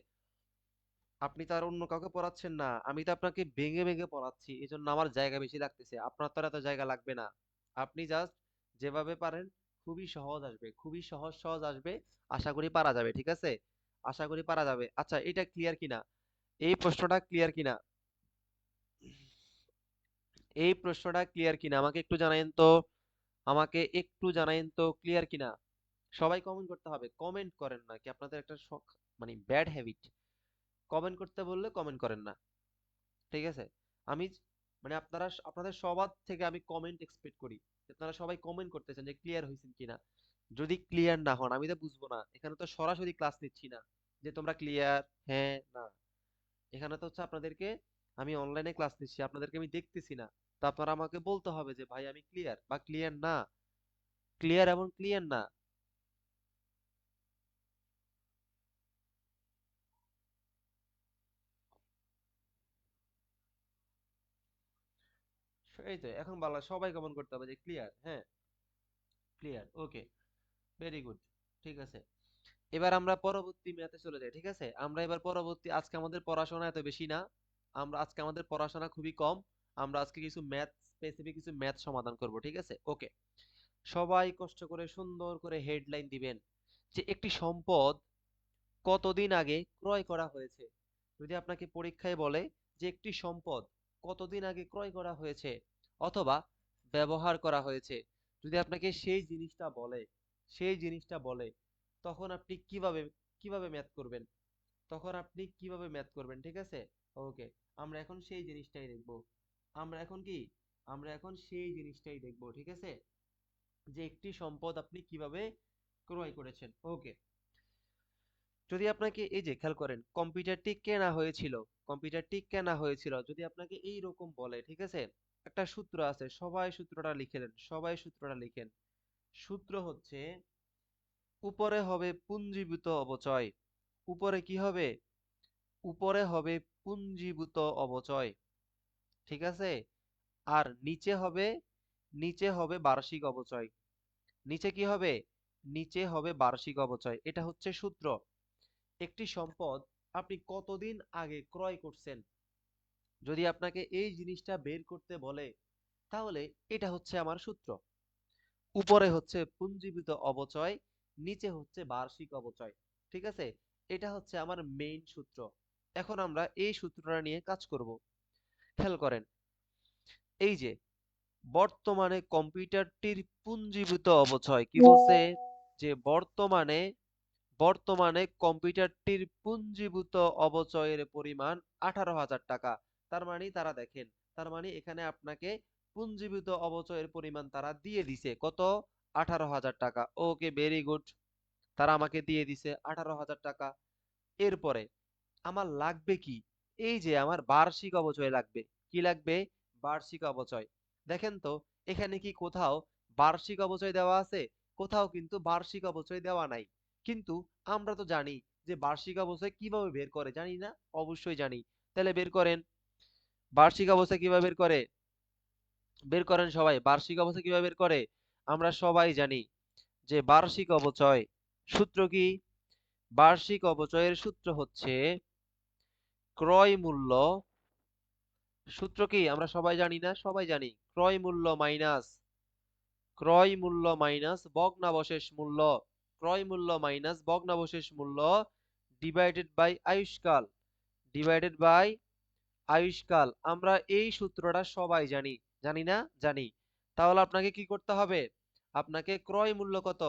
[SPEAKER 2] আপনি তো আর অন্য কাউকে পড়াচ্ছেন না। আমি তো আপনাকে ভেঙে ভেঙে পড়াচ্ছি। এজন্য আমার জায়গা বেশি লাগতেছে। আপনার তো আর এত জায়গা লাগবে না। আপনি জাস্ট যেভাবে পারেন, খুবই সহজ আসবে। খুবই সহজ সহজ আসবে। আশা করি পারা যাবে, ঠিক আছে? আশা করি পারা যাবে। আচ্ছা, এটা ক্লিয়ার কিনা? এই প্রশ্নটা ক্লিয়ার কিনা? এই প্রশ্নটা ক্লিয়ার কিনা আমাকে একটু জানাইন তো। আমাকে একটু জানাইন তো ক্লিয়ার কিনা। সবাই কমেন্ট করতে হবে। কমেন্ট করেন না কি আপনাদের একটা শখ, মানে ব্যাড হ্যাবিট। কমেন্ট করতে বললে কমেন্ট করেন না, ঠিক আছে? আমি মানে আপনাদের সবার থেকে আমি কমেন্ট এক্সপেক্ট করি। আপনারা সবাই কমেন্ট করতেছেন যে ক্লিয়ার হয়েছেন কিনা। যদি ক্লিয়ার না হন আমি তো বুঝবো না। এখানে তো সরাসরি ক্লাস নিচ্ছি না যে তোমরা ক্লিয়ার, হ্যাঁ না। এখানে তো হচ্ছে আপনাদেরকে আমি অনলাইনে ক্লাস নিচ্ছি, আপনাদেরকে আমি দেখতেছি না। তো আপনারা আমাকে বলতে হবে যে ভাই আমি ক্লিয়ার বা ক্লিয়ার না। ক্লিয়ার এবং ক্লিয়ার না। এই তো এখন বলা সবাই কমেন্ট করতে হবে যে ক্লিয়ার, হ্যাঁ ক্লিয়ার। ওকে, ভেরি গুড, ঠিক আছে। এবার আমরা পরবর্তী ম্যাথে চলে যাই, ঠিক আছে? আমরা এবার পরবর্তী, আজকে আমাদের পড়াশোনা এত বেশি না, আজকে আমাদের পড়াশোনা খুবই কম। আমরা আজকে কিছু ম্যাথ, স্পেসিফিক কিছু ম্যাথ সমাধান করব, ঠিক আছে? ওকে, সবাই কষ্ট করে সুন্দর করে হেডলাইন দিবেন যে একটি সম্পদ কতদিন আগে ক্রয় করা হয়েছে। যদি আপনাকে পরীক্ষায় বলে যে একটি সম্পদ কতদিন আগে ক্রয় করা হয়েছে অথবা ব্যবহার করা হয়েছে, যদি আপনাকে সেই জিনিসটা বলে তখন আপনি কিভাবে ম্যাথ করবেন? ঠিক আছে? ওকে, আমরা এখন সেই জিনিসটাই দেখব। আমরা এখন কি আমরা এখন সেই জিনিসটাই দেখব, ঠিক আছে? যে একটি সম্পদ আপনি কিভাবে ক্রয় করেছেন। ওকে, যদি আপনাকে এই যে খেয়াল করেন, কম্পিউটারটি কেনা হয়েছিল যদি আপনাকে এই রকম বলে, ঠিক আছে? একটা সূত্র আছে, সবাই সূত্রটা লিখেন। সূত্র হচ্ছে, উপরে হবে পুঞ্জীভূত অবচয়, উপরে কি হবে? উপরে হবে পুঞ্জীভূত অবচয়, ঠিক আছে? আর নিচে হবে বার্ষিক অবচয়। নিচে কি হবে? নিচে হবে বার্ষিক অবচয়। এটা হচ্ছে সূত্র। একটি সম্পদ আপনি কতদিন আগে ক্রয় করছেন, যদি আপনাকে এই জিনিসটা বের করতে বলে, তাহলে এটা হচ্ছে আমার সূত্র। উপরে হচ্ছে পুঞ্জীভূত অবচয়, নিচে হচ্ছে বার্ষিক অবচয়, ঠিক আছে? এটা হচ্ছে আমার মেইন সূত্র। এখন আমরা এই সূত্রটা নিয়ে কাজ করব। খেয়াল করেন, এই যে বর্তমানে কম্পিউটারটির পুঞ্জীভূত অবচয় কি বলছে? যে বর্তমানে কম্পিউটারটির পুঞ্জীভূত অবচয়ের পরিমাণ 18,000 টাকা। তার মানে এখানে আপনাকে পুঞ্জীভূত অবচয়ের পরিমাণ তারা দিয়ে দিছে কত? 18,000 টাকা। ওকে, ভেরি গুড, তারা আমাকে দিয়ে দিছে 18,000 টাকা। এরপরে আমার লাগবে কি? এই যে আমার বার্ষিক অবচয় লাগবে। কি লাগবে? বার্ষিক অবচয়। দেখেন তো, এখানে কি কোথাও বার্ষিক অবচয় দেওয়া আছে? কোথাও কিন্তু বার্ষিক অবচয় দেওয়া নাই। কিন্তু আমরা তো জানি যে বার্ষিক অবচয় কিভাবে বের করে, জানি না? অবশ্যই জানি। তাহলে বের করেন, বার্ষিক অবস্থা কিভাবে বের করে? বের করেন সবাই, বার্ষিক অবস্থা কিভাবে বের করে? আমরা সবাই জানি যে বার্ষিক অবচয় সূত্র কি? বার্ষিক অবচয়ের সূত্র হচ্ছে ক্রয় মূল্য। সূত্র কি আমরা সবাই জানি না? সবাই জানি, ক্রয় মূল্য মাইনাস ভগ্নাবশেষ মূল্য, ডিভাইডেড বাই আয়ুষ্কাল, আমরা এই সূত্রটা সবাই জানি, জানি না? জানি। তাহলে আপনাকে কি করতে হবে? আপনাকে ক্রয় মূল্য কত?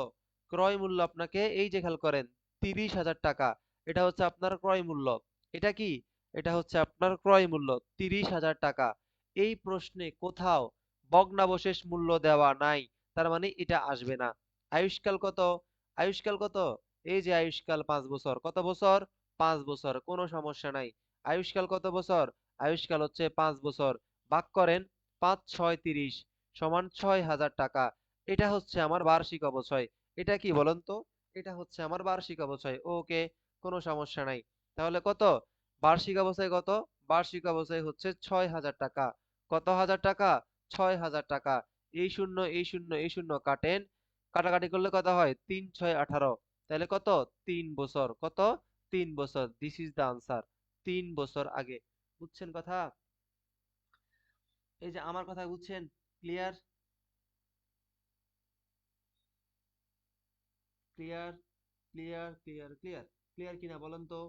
[SPEAKER 2] ক্রয় মূল্য আপনাকে এই যে খেয়াল করেন, 30,000 টাকা। এটা হচ্ছে আপনার ক্রয় মূল্য। এটা কি? এটা হচ্ছে আপনার ক্রয় মূল্য, 30,000 টাকা। এই প্রশ্নে কোথাও ভগ্নাবশেষ মূল্য দেওয়া নাই, তার মানে এটা আসবে না। আয়ুষ্কাল কত? আয়ুষ্কাল কত? এই যে আয়ুষ্কাল 5 বছর। কত বছর? 5 বছর, কোনো সমস্যা নাই। আয়ুষ্কাল কত বছর? আয়ুষ্কাল হচ্ছে 5 বছর। ভাগ করেন, 5 6 30 সমান 6,000 টাকা। এটা হচ্ছে আমার বার্ষিক অবচয়। এটা কি বলেন তো? এটা হচ্ছে আমার বার্ষিক অবচয়। ওকে, কোনো সমস্যা নাই। তাহলে কত? বার্ষিক অবচয় কত? বার্ষিক অবচয় হচ্ছে 6,000 টাকা। কত হাজার টাকা? 6,000 টাকা। এই শূন্য কাটেন, কাটাকাটি করলে কত হয়? 3 6 18। তাহলে কত? 3 বছর। কত? 3 বছর। This is the answer. 3 বছর আগে। বুঝছেন কথা? এই যে আমার কথা বুঝছেন? ক্লিয়ার? ক্লিয়ার? ক্লিয়ার কিনা বলেন তো?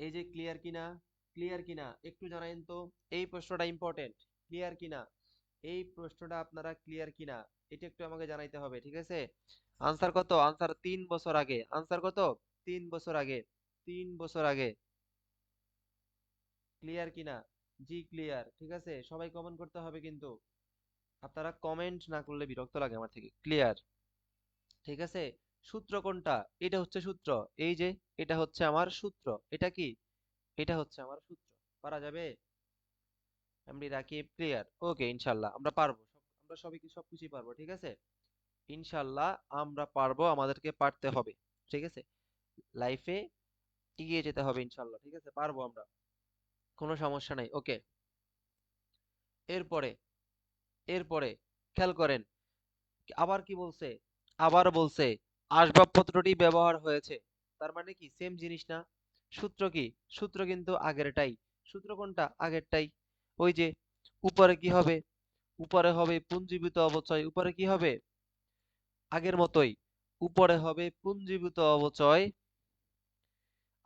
[SPEAKER 2] এই যে ক্লিয়ার কিনা একটু জানাইন তো। এই প্রশ্নটা ইম্পর্টেন্ট। ক্লিয়ার কিনা? এই প্রশ্নটা আপনারা ক্লিয়ার কিনা এটা একটু আমাকে জানাইতে হবে, ঠিক আছে? আনসার কত? আনসার 3 বছর আগে। আনসার কত? 3 বছর আগে। 3 বছর আগে। ক্লিয়ার কিনা? জি ক্লিয়ার, ঠিক আছে। সবাই কমেন্ট করতে হবে কিন্তু, আপনারা কমেন্ট না করলে বিরক্ত লাগে আমার থেকে। ক্লিয়ার, ঠিক আছে। সূত্র কোনটা? এটা হচ্ছে সূত্র। এই যে এটা হচ্ছে আমার সূত্র। এটা কি? এটা হচ্ছে আমার সূত্র। পারা যাবে? MD Rakib clear. ওকে, ইনশাল্লাহ আমরা পারবো। আমরা সবই সবকিছুই পারবো, ঠিক আছে? ইনশাল্লাহ আমরা পারবো, আমাদেরকে পারতে হবে, ঠিক আছে? লাইফে এগিয়ে যেতে হবে ইনশাল্লাহ, ঠিক আছে? পারবো আমরা, কোনো সমস্যা নাই। ওকে, এরপরে এরপরে খেয়াল করেন আবার কি বলছে, আবার বলছে আসবাবপত্রটি ব্যবহার হয়েছে, তার মানে কি সেম জিনিস না? সূত্র কি? সূত্র কিন্তু আগেরটাই। সূত্র কোনটা? আগেরটাই। ওই যে উপরে কি হবে? উপরে হবে পুঞ্জীভূত অবচয়। উপরে কি হবে? আগের মতোই উপরে হবে পুঞ্জীভূত অবচয়,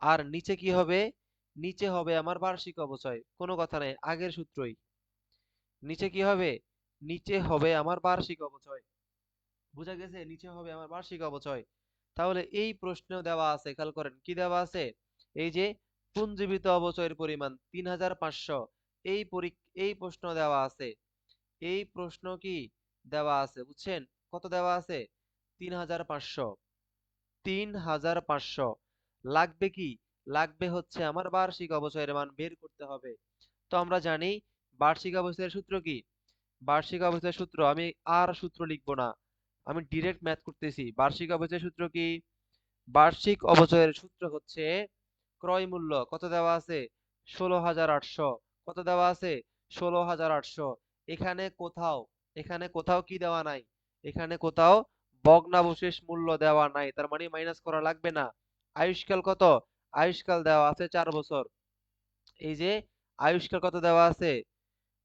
[SPEAKER 2] আর নিচে কি হবে? নিচে হবে আমার বার্ষিক অবচয়। কোনো কথা নাই, আগের সূত্রই। নিচে কি হবে? নিচে হবে আমার বার্ষিক অবচয়। বুঝা গেছে? নিচে হবে আমার বার্ষিক অবচয়। তাহলে এই প্রশ্নেও দেওয়া আছে, খেয়াল করেন কি দেওয়া আছে? এই যে পুঞ্জীভূত অবচয়ের পরিমাণ ৩৫০০, এই প্রশ্ন দেওয়া আছে। এই প্রশ্ন কি দেওয়া আছে বুঝছেন? কত দেওয়া আছে? ৩৫০০। ৩৫০০ লাগবে কি? লাগবে হচ্ছে আমার বার্ষিক অবচয়ের মান বের করতে হবে। তো আমরা জানি বার্ষিক অবচয়ের সূত্র কি? বার্ষিক অবচয়ের সূত্র, আমি আর সূত্র লিখবো না, আমি ডিরেক্ট ম্যাথ করতেছি। বার্ষিক অবচয়ের সূত্র কি? বার্ষিক অবচয়ের সূত্র হচ্ছে ক্রয় মূল্য কত দেওয়া আছে? ১৬,৮০০। কত দেওয়া আছে? ১৬,৮০০। এখানে কোথাও, এখানে কোথাও কি দেওয়া নাই? এখানে কোথাও ভগ্নাবশেষ মূল্য দেওয়া নাই, তার মানে মাইনাস করা লাগবে না। আয়ুষ্কাল কত? আয়ুষ্কাল দেওয়া আছে ৪ বছর। এই যে আয়ুষ্কাল কত দেওয়া আছে?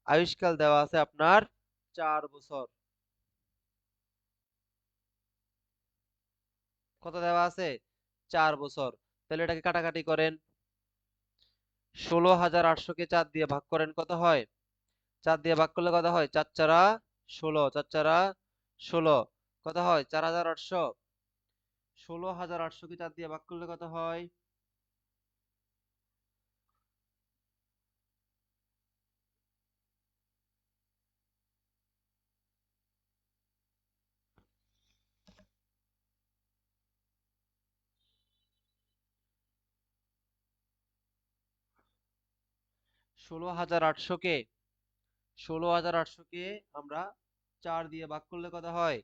[SPEAKER 2] আয়ুষ্কাল দেওয়া আছে আপনার ৪ বছর। কত দেওয়া আছে? ৪ বছর। তাহলে এটাকে কাটাকাটি করেন। ১৬,৮০০ কে ৪ দিয়ে ভাগ করেন, কত হয়? ৪ দিয়ে ভাগ করলে কত হয়? ৪ চারা ১৬, ৪ চারা ১৬, কত হয়? ৪,৮০০। ১৬,৮০০ কে ৪ দিয়ে ভাগ করলে কত হয়? ১৬,৮০০ কে ১৬,৮০০ কে আমরা ৪ দিয়ে ভাগ করলে কত হয়?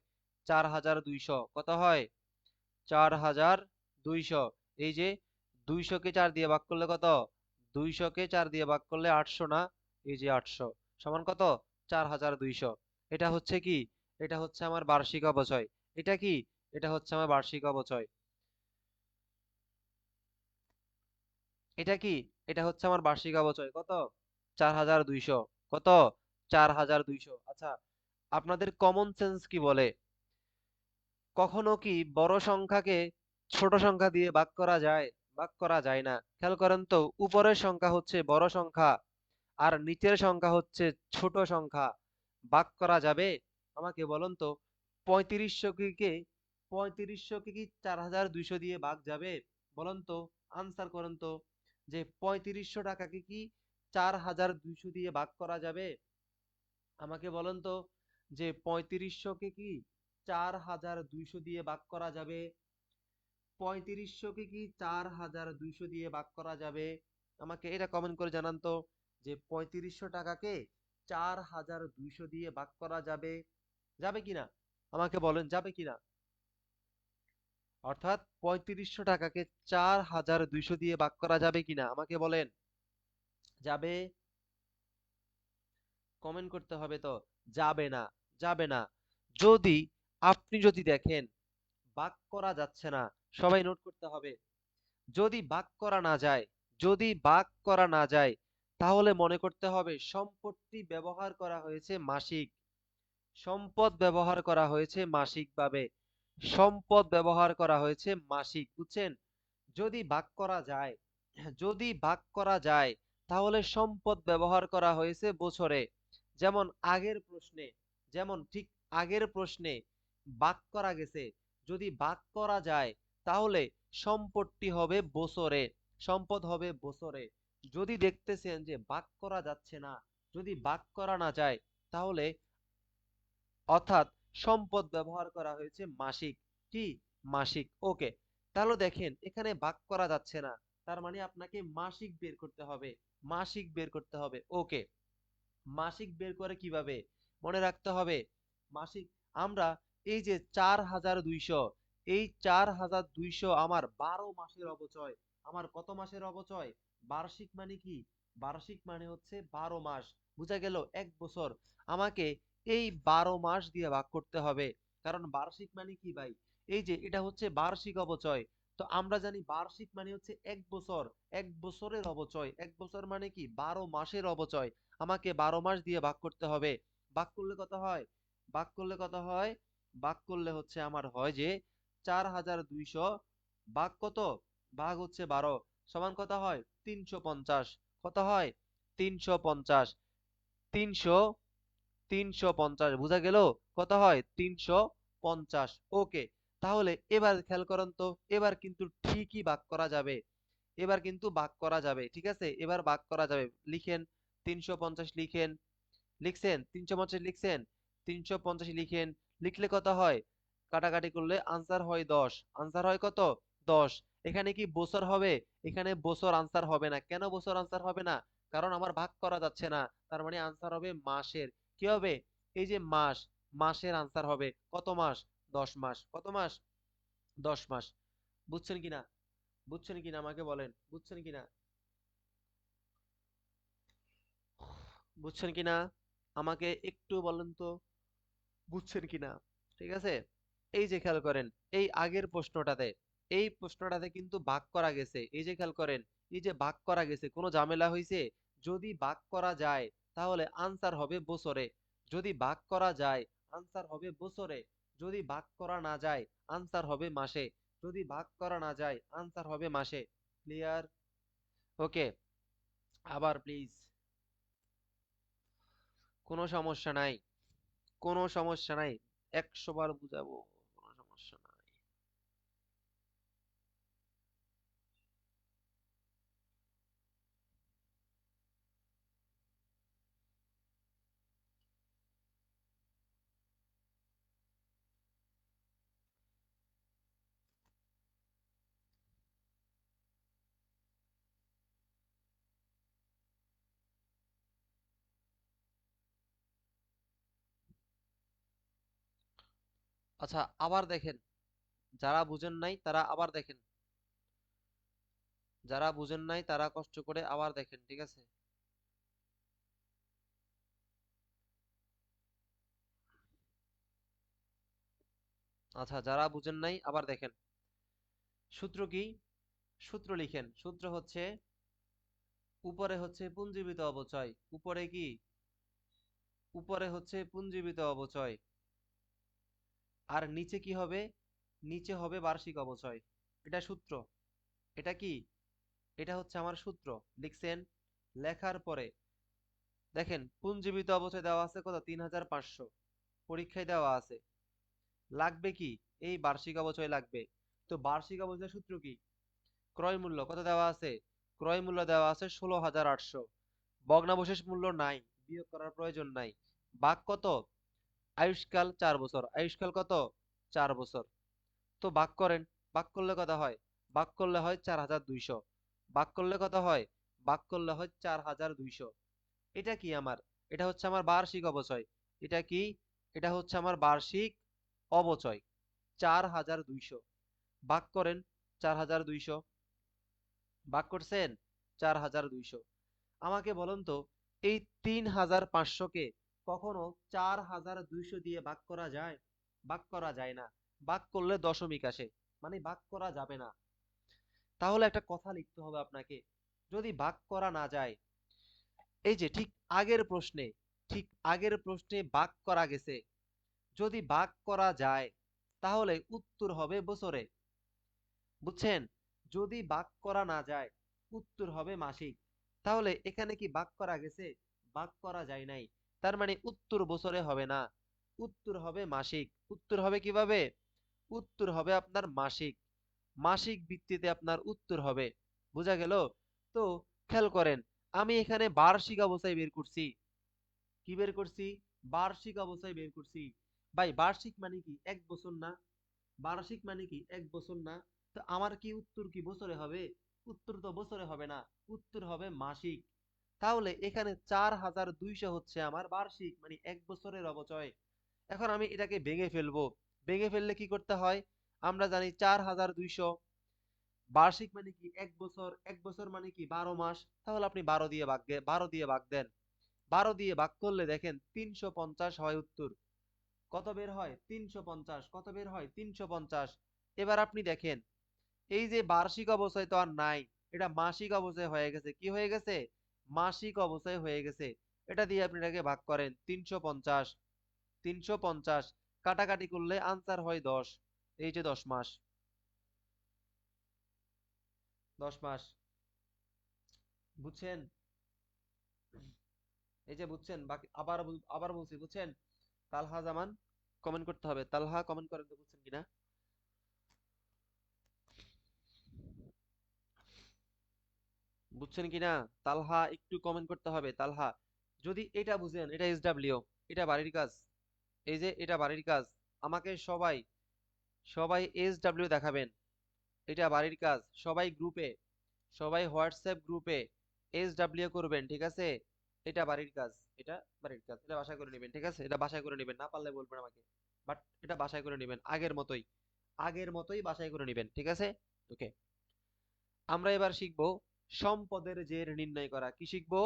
[SPEAKER 2] ৪,২০০। কত হয়? ৪,২০০। এই যে ২০০ কে ৪ দিয়ে ভাগ করলে কত? ২০০ কে ৪ দিয়ে ভাগ করলে ৮০০ না? এই যে ৮০০ সমান কত? ৪,২০০। এটা হচ্ছে কি? এটা হচ্ছে আমার বার্ষিক অবচয়। এটা কি? এটা হচ্ছে আমার বার্ষিক অবচয়। এটা কি? এটা হচ্ছে আমার বার্ষিক অবচয়। কত? ৪,২০০। কত? ৪,২০০। আচ্ছা, আপনাদের কমন সেন্স কি বলে? কখনো কি বড় সংখ্যাকে ছোট সংখ্যা দিয়ে ভাগ করা যায়? ভাগ করা যায় না। খেয়াল করেন তো, উপরের সংখ্যা হচ্ছে বড় সংখ্যা আর নিচের সংখ্যা হচ্ছে ছোট সংখ্যা। ভাগ করা যাবে? আমাকে বলুন তো, ৩৫০০ কে কি ৪,২০০ দিয়ে ভাগ যাবে? বলুন তো, আনসার করেন তো, যে ৩৫০০ টাকাকে কি ৪,২০০ দিয়ে ভাগ করা যাবে? আমাকে বলেন তো, যে ৩৫০০ কে কি ৪,২০০ দিয়ে ভাগ করা যাবে? ৩৫০০ কে কি ৪,২০০ দিয়ে ভাগ করা যাবে? আমাকে এটা কমেন্ট করে জানান তো, যে ৩৫০০ টাকাকে ৪,২০০ দিয়ে ভাগ করা যাবে? যাবে কিনা? আমাকে বলেন যাবে কিনা? অর্থাৎ ৩৫০০ টাকাকে ৪,২০০ দিয়ে ভাগ করা যাবে কিনা? আমাকে বলেন। যাবে? কমেন্ট করতে হবে তো। যাবে না, যাবে না। যদি আপনি দেখেন ভাগ করা যাচ্ছে না, সবাই নোট করতে হবে। যদি ভাগ করা না যায়, যদি ভাগ করা না যায়, তাহলে মনে করতে হবে সম্পদটি ব্যবহার করা হয়েছে মাসিক। সম্পদ ব্যবহার করা হয়েছে মাসিকভাবে। সম্পদ ব্যবহার করা হয়েছে মাসিক, বুঝছেন? যদি ভাগ করা যায়, যদি ভাগ করা যায়, তাহলে সম্পদ ব্যবহার করা হয়েছে বছরে। যেমন আগের প্রশ্নে, যেমন ঠিক আগের প্রশ্নে ভাগ করা গেছে। যদি ভাগ করা যায়, তাহলে সম্পদটি হবে বছরে, সম্পদ হবে বছরে। যদি দেখতেছেন যে ভাগ করা যাচ্ছে না, যদি ভাগ করা না যায়, তাহলে অর্থাৎ সম্পদ ব্যবহার করা হয়েছে মাসিক। কি? মাসিক। ওকে, তাহলে দেখেন এখানে ভাগ করা যাচ্ছে না, তার মানে আপনাকে মাসিক বের করতে হবে। মাসিক বের করতে হবে। ওকে, মাসিক বের করে কিভাবে? মনে রাখতে হবে মাসিক। আমরা এই যে ৪,২০০, এই ৪,২০০ আমার ১২ মাসের অবচয়। আমার কত মাসের অবচয়? বার্ষিক মানে কি? বার্ষিক মানে হচ্ছে ১২ মাস। বুঝা গেল? ১ বছর। আমাকে এই 12 মাস দিয়ে ভাগ করতে হবে। কারণ বার্ষিক মানে কি ভাই? এই যে এটা হচ্ছে বার্ষিক অবচয়। তো আমরা জানি বার্ষিক মানে হচ্ছে 1 বছর। 1 বছরের অবচয়। 1 বছর মানে কি? 12 মাসের অবচয়। আমাকে 12 মাস দিয়ে ভাগ করতে হবে। ভাগ করলে কত হয়? ভাগ করলে কত হয়? ভাগ করলে হচ্ছে আমার হয় যে 4200 ভাগ কত? ভাগ হচ্ছে 12 সমান কত হয়? 350। কত হয়? 350। 300 350 বোঝা গেল? কত হয়? 350। ওকে। তাহলে এবার খেয়াল করেন তো, এবার কিন্তু ঠিকই ভাগ করা যাবে। এবার কিন্তু ভাগ করা যাবে। ঠিক আছে? এবার ভাগ করা যাবে। লিখেন 350 লিখেন। লিখছেন? 350 লিখছেন? 350 লিখেন। লিখলে কত হয়? কাটাকাটি করলে আনসার হয় 10। আনসার হয় কত? 10। এখানে কি বছর হবে? এখানে বছর আনসার হবে না। কেন বছর আনসার হবে না? কারণ আমার ভাগ করা যাচ্ছে না। তার মানে আনসার হবে মাসের। কি হবে? এই যে মাস, মাসের আনসার হবে কত মাস? 10 মাস। কত মাস? 10 মাস। বুঝছেন কিনা? বুঝছেন কিনা আমাকে বলেন। বুঝছেন কিনা? বুঝছেন কিনা? আমাকে একটু বলেন তো। বুঝছেন কিনা? ঠিক আছে? এই যে খেয়াল করেন, এই আগের প্রশ্নটাতে, এই প্রশ্নটাতে কিন্তু ভাগ করা গেছে। এই যে খেয়াল করেন, এই যে ভাগ করা গেছে, কোনো ঝামেলা হইছে? যদি ভাগ করা যায়, তাহলে আনসার হবে বছরে। যদি ভাগ করা যায়, আনসার হবে বছরে। যদি ভাগ করা না যায়, আনসার হবে মাসে। যদি ভাগ করা না যায়, আনসার হবে মাসে। ক্লিয়ার? ওকে। আবার প্লিজ। কোনো সমস্যা নাই। কোনো সমস্যা নাই। 100 বার বুঝাবো। কোনো সমস্যা নাই। আচ্ছা, আবার দেখেন। যারা বুঝেন নাই তারা আবার দেখেন। যারা বুঝেন নাই তারা কষ্ট করে আবার দেখেন। ঠিক আছে? আচ্ছা, যারা বুঝেন নাই আবার দেখেন। সূত্র কি? সূত্র লিখেন। সূত্র হচ্ছে উপরে হচ্ছে পুঞ্জীবিত অবচয়। উপরে কি? উপরে হচ্ছে পুঞ্জীবিত অবচয়। আর নিচে কি হবে? নিচে হবে বার্ষিক অবচয়। এটা সূত্র। এটা কি? এটা হচ্ছে আমার সূত্র। লিখছেন? লেখার পরে দেখেন পুঞ্জীবিত অবচয় দেওয়া আছে কত? 3500। পরীক্ষায় দেওয়া আছে। লাগবে কি? এই বার্ষিক অবচয় লাগবে। তো বার্ষিক অবচয় সূত্র কি? ক্রয় মূল্য কত দেওয়া আছে? ক্রয় মূল্য দেওয়া আছে 16,800। ভগ্নাবশেষ মূল্য নাই, বিয়োগ করার প্রয়োজন নাই। ভাগ কত? আয়ুষ্কাল 4 বছর। আয়ুষ্কাল কত? 4 বছর। তো ভাগ করেন। ভাগ করলে কত হয়? ভাগ করলে হয় 4200। ভাগ করলে কত হয়? ভাগ করলে হয় 4200। এটা কি আমার? এটা হচ্ছে আমার বার্ষিক অবচয়। এটা কি? এটা হচ্ছে আমার বার্ষিক অবচয়। 4200। ভাগ করেন 4200। ভাগ করছেন? 4200। আমাকে বলুন তো, এই 3500-কে কখনো 4200 দিয়ে ভাগ করা যায়? ভাগ করা যায় না। ভাগ করলে দশমিক আসে। মানে ভাগ করা যাবে না। তাহলে একটা কথা লিখতে হবে আপনাকে। যদি ভাগ করা না যায়, এই যে ঠিক আগের প্রশ্নে, ঠিক আগের প্রশ্নে ভাগ করা গেছে। যদি ভাগ করা যায়, তাহলে উত্তর হবে বছরে। বুঝছেন? যদি ভাগ করা না যায়, উত্তর হবে মাসিক। তাহলে এখানে কি ভাগ করা গেছে? ভাগ করা যায় নাই। তার মানে উত্তর বছরে হবে না। উত্তর হবে মাসিক। উত্তর হবে কিভাবে? উত্তর হবে আপনার মাসিক। মাসিক ভিত্তিতে আপনার উত্তর হবে। বোঝা গেল? তো খেয়াল করেন, আমি এখানে বার্ষিক অবস্থায় বের করছি। কি বের করছি? বার্ষিক অবস্থায় বের করছি। ভাই বার্ষিক মানে কি? 1 বছর না? বার্ষিক মানে কি? 1 বছর না? তো আমার কি উত্তর কি বছরে হবে? উত্তর তো বছরে হবে না। উত্তর হবে মাসিক। তাহলে এখানে 4200 হচ্ছে আমার বার্ষিক মানে 1 বছরের অবচয়। এখন আমি এটাকে ভেঙে ফেলবো। ভেঙে ফেললে কি করতে হয়? আমরা জানি 4200 বার্ষিক মানে কি? 1 বছর। 1 বছর মানে কি? 12 মাস। তাহলে আপনি 12 দিয়ে ভাগ দেন। 12 দিয়ে ভাগ করলে দেখেন 350 হয় উত্তর। কত বের হয়? 350। কত বের হয়? 350। এবার আপনি দেখেন, এই যে বার্ষিক অবস্থায় তো আর নাই, এটা মাসিক অবস্থায় হয়ে গেছে। কি হয়ে গেছে? মাসিক অবস্থায় হয়ে গেছে। এটা দিয়ে আপনি এটাকে ভাগ করেন 350। 350 কাটাকাটি করলে আনসার হয় 10। এই যে 10 মাস। 10 মাস। বুঝছেন? এই যে বুঝছেন, বাকি আবার বলছি, বুঝছেন? তালহা জামান কমেন্ট করতে হবে। তালহা কমেন্ট করেন তো বুঝছেন কিনা? বুঝছেন কিনা? তালহা একটু কমেন্ট করতে হবে। তালহা যদি এটা বুঝেন, এটা এসডব্লিউ, এটা বাড়ির কাজ। এই যে এটা বাড়ির কাজ। আমাকে সবাই সবাই এসডব্লিউ দেখাবেন। এটা বাড়ির কাজ। সবাই গ্রুপে, সবাই হোয়াটসঅ্যাপ গ্রুপে এসডব্লিউ করবেন, ঠিক আছে? এটা বাড়ির কাজ। এটা বাড়ির কাজ। এটা বাসায় করে নেবেন, ঠিক আছে? এটা বাসায় করে নেবেন, না পারলে বলবেন আমাকে। বাট এটা বাসায় করে নেবেন আগের মতোই। আগের মতোই বাসায় করে নেবেন, ঠিক আছে? ওকে। আমরা এবার শিখবো সম্পদের জের নির্ণয় করা। কি শিখবো?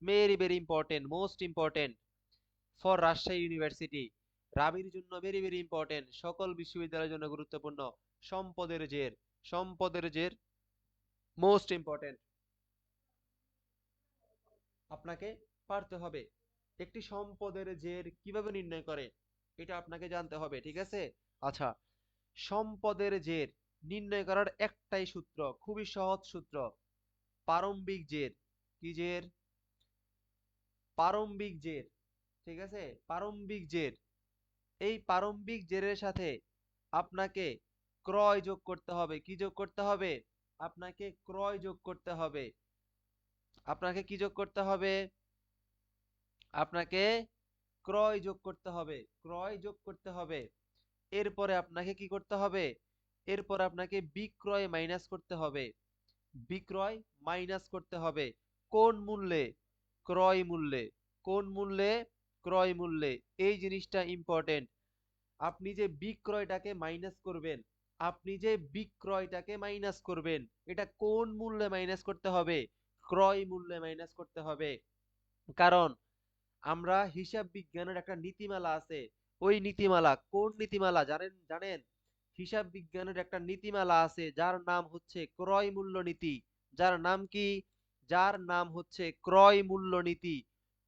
[SPEAKER 2] Very very important, most important for Rajshahi university. রাবির জন্য ভেরি ভেরি ইম্পর্টেন্ট, সকল বিশ্ববিদ্যালয়ের জন্য গুরুত্বপূর্ণ। সম্পদের জের, সম্পদের জের মোস্ট ইম্পর্টেন্ট। আপনাকে পারতে হবে একটি সম্পদের জের কিভাবে নির্ণয় করে, এটা আপনাকে জানতে হবে, ঠিক আছে? আচ্ছা, সম্পদের জের নির্ণয় করার একটাই সূত্র, খুবই সহজ সূত্র, প্রারম্ভিক জের। কি জের? প্রারম্ভিক জের, ঠিক আছে? প্রারম্ভিক জের। এই প্রারম্ভিক জেরের সাথে আপনাকে ক্রয় যোগ করতে হবে। কি যোগ করতে হবে? আপনাকে ক্রয় যোগ করতে হবে। আপনাকে কি যোগ করতে হবে? আপনাকে ক্রয় যোগ করতে হবে। ক্রয় যোগ করতে হবে। এরপরে আপনাকে কি করতে হবে? এরপর আপনাকে বিক্রয় মাইনাস করতে হবে। বিক্রয় মাইনাস করতে হবে। কোন মূল্যে? ক্রয় মূল্যে। কোন মূল্যে? ক্রয় মূল্যে। এই জিনিসটা ইম্পর্টেন্ট। আপনি যে বিক্রয়টাকে মাইনাস করবেন, আপনি যে বিক্রয়টাকে মাইনাস করবেন, এটা কোন মূল্যে মাইনাস করতে হবে? ক্রয় মূল্যে মাইনাস করতে হবে। কারণ আমরা হিসাব বিজ্ঞানের একটা নীতিমালা আছে। ওই নীতিমালা কোন নীতিমালা জানেন? জানেন? হিসাব বিজ্ঞানের একটা নীতিমালা আছে যার নাম হচ্ছে ক্রয় মূল্য নীতি। যার নাম কি? যার নাম হচ্ছে ক্রয় মূল্য নীতি।